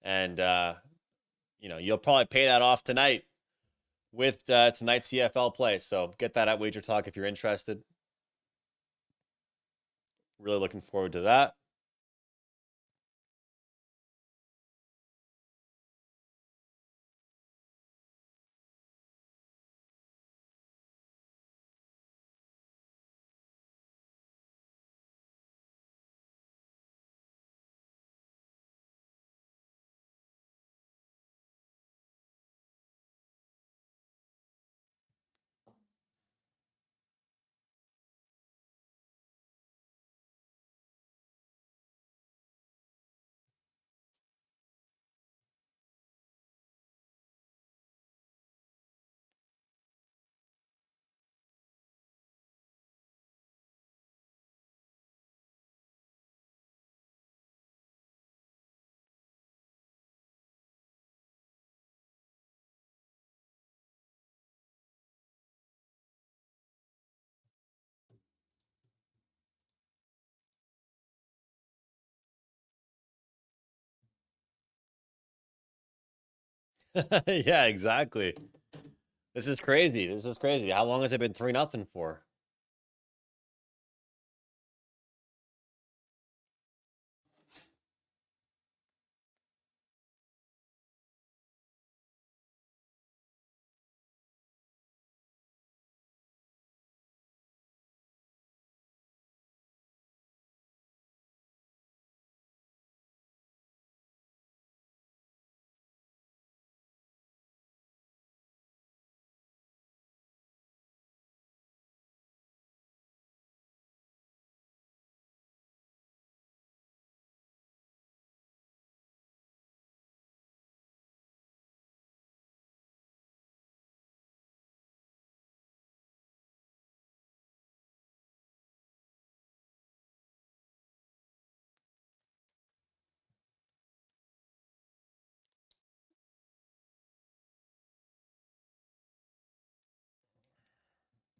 And, you'll probably pay that off tonight with tonight's CFL play. So get that at Wager Talk if you're interested. Really looking forward to that. Yeah, exactly. This is crazy. This is crazy. How long has it been 3-0 for?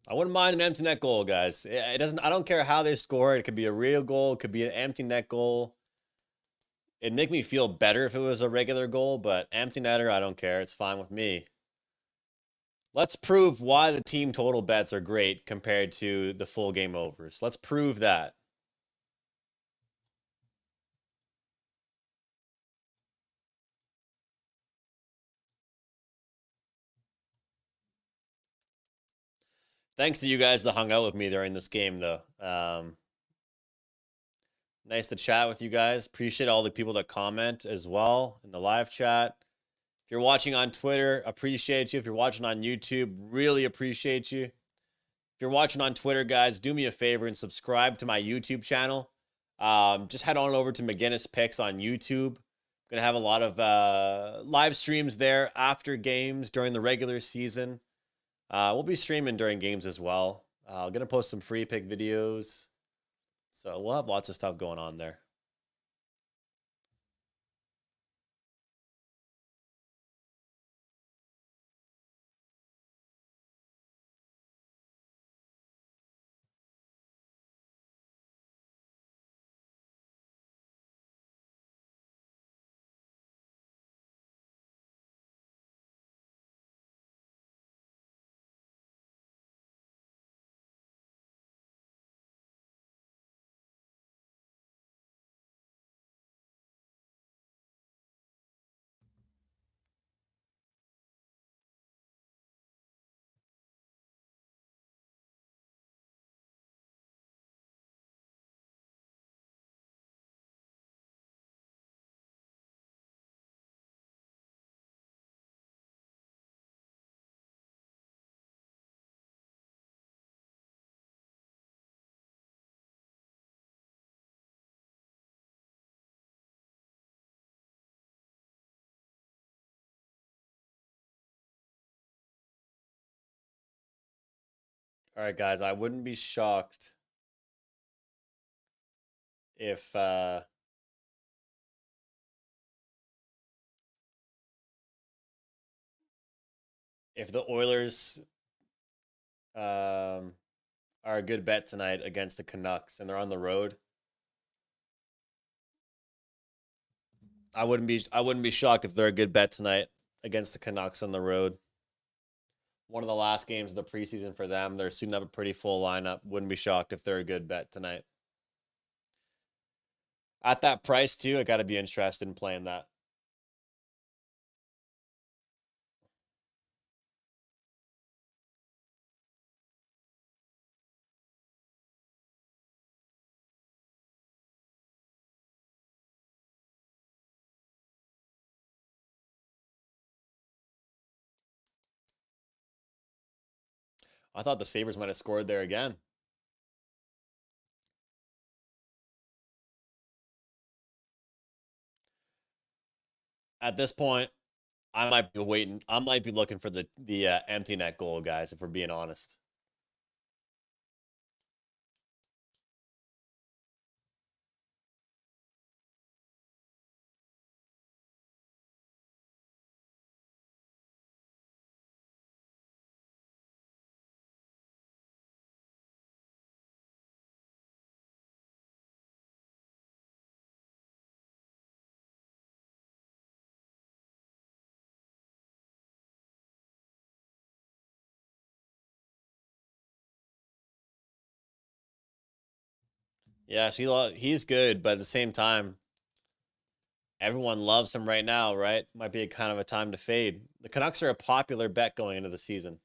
I wouldn't mind an empty net goal, guys. It doesn't. I don't care how they score. It could be a real goal. It could be an empty net goal. It'd make me feel better if it was a regular goal, but empty netter, I don't care. It's fine with me. Let's prove why the team total bets are great compared to the full game overs. Let's prove that. Thanks to you guys that hung out with me during this game, though. Nice to chat with you guys. Appreciate all the people that comment as well in the live chat. If you're watching on Twitter, appreciate you. If you're watching on YouTube, really appreciate you. If you're watching on Twitter, guys, do me a favor and subscribe to my YouTube channel. Just head on over to McInnis Picks on YouTube. I'm gonna have a lot of live streams there after games during the regular season. We'll be streaming during games as well. Gonna post some free pick videos. So we'll have lots of stuff going on there. All right, guys, I wouldn't be shocked if if the Oilers um, are a good bet tonight against the Canucks and they're on the road. I wouldn't be shocked if they're a good bet tonight against the Canucks on the road. One of the last games of the preseason for them. They're suiting up a pretty full lineup. Wouldn't be shocked if they're a good bet tonight. At that price too, I got to be interested in playing that. I thought the Sabres might have scored there again. At this point, I might be waiting. I might be looking for the empty net goal, guys. If we're being honest. Yeah, he's good, but at the same time, everyone loves him right now, right? Might be a kind of a time to fade. The Canucks are a popular bet going into the season.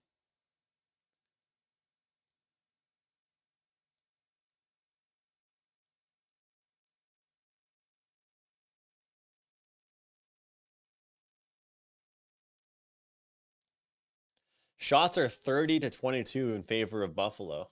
Shots are 30 to 22 in favor of Buffalo.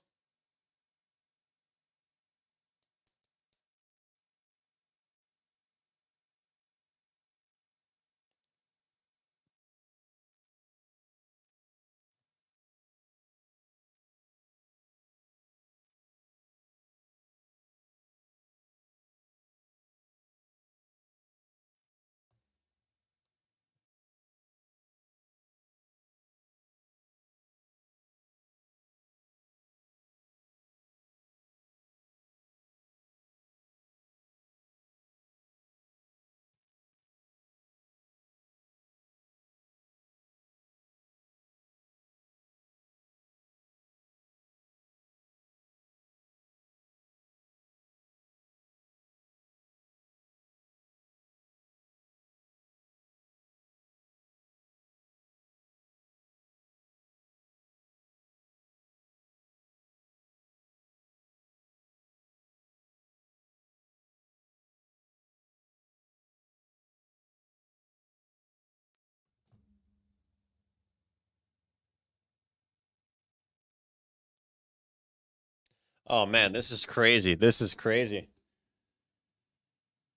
Oh man, this is crazy. This is crazy.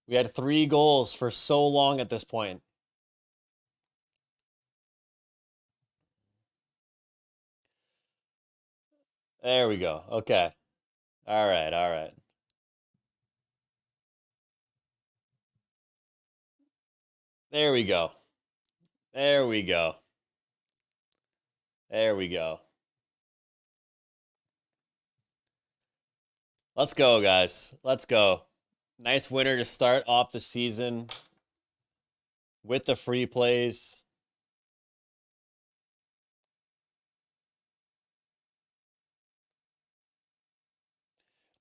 We had 3 goals for so long at this point. There we go. Okay. All right. All right. There we go. There we go. There we go. Let's go, guys. Let's go. Nice winner to start off the season with the free plays.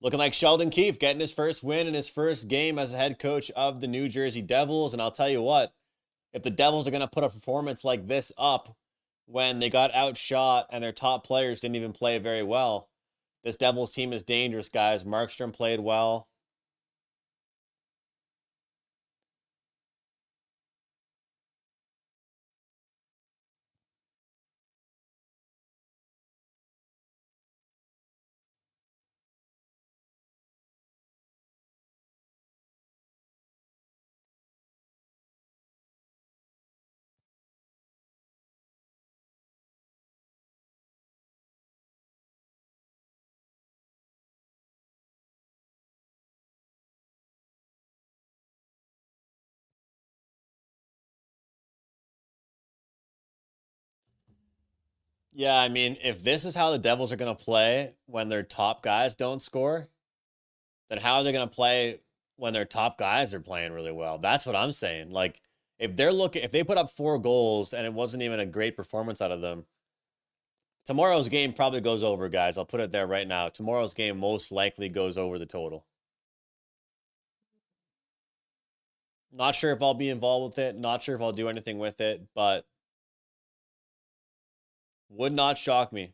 Looking like Sheldon Keefe getting his first win in his first game as a head coach of the New Jersey Devils. And I'll tell you what, if the Devils are going to put a performance like this up when they got outshot and their top players didn't even play very well, this Devils team is dangerous, guys. Markstrom played well. Yeah, I mean, if this is how the Devils are going to play when their top guys don't score, then how are they going to play when their top guys are playing really well? That's what I'm saying. Like, if they put up 4 goals and it wasn't even a great performance out of them, tomorrow's game probably goes over, guys. I'll put it there right now. Tomorrow's game most likely goes over the total. Not sure if I'll be involved with it. Not sure if I'll do anything with it, but would not shock me.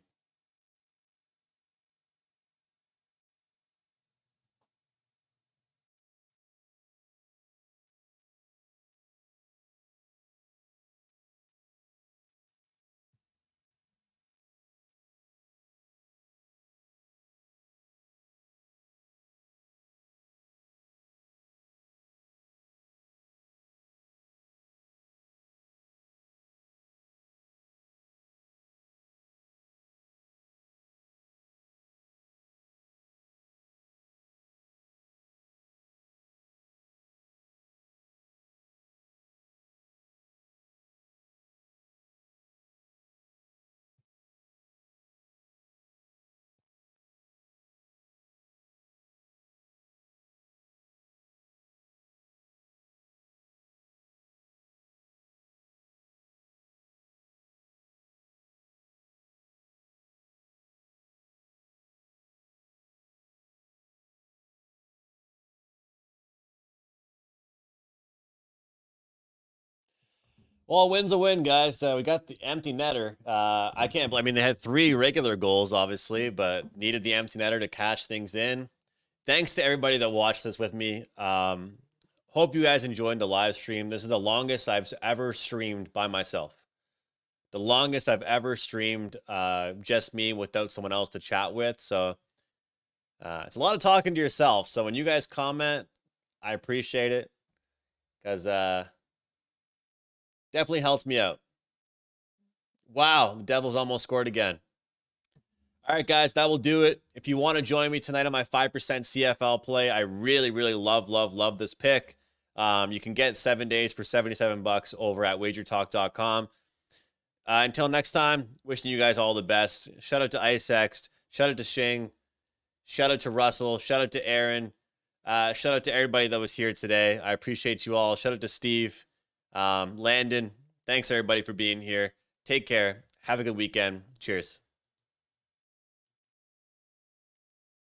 Well, a win's a win, guys. We got the empty netter. I can't. I mean, they had 3 regular goals, obviously, but needed the empty netter to cash things in. Thanks to everybody that watched this with me. Hope you guys enjoyed the live stream. This is the longest I've ever streamed by myself. The longest I've ever streamed, just me without someone else to chat with. So it's a lot of talking to yourself. So when you guys comment, I appreciate it because definitely helps me out. Wow, the Devils almost scored again. All right, guys, that will do it. If you want to join me tonight on my 5% CFL play, I really, really love this pick. You can get 7 days for $77 over at wagertalk.com. Until next time, wishing you guys all the best. Shout out to IceX. Shout out to Shing. Shout out to Russell. Shout out to Aaron. Shout out to everybody that was here today. I appreciate you all. Shout out to Steve. Landon. Thanks, everybody, for being here. Take care. Have a good weekend. Cheers.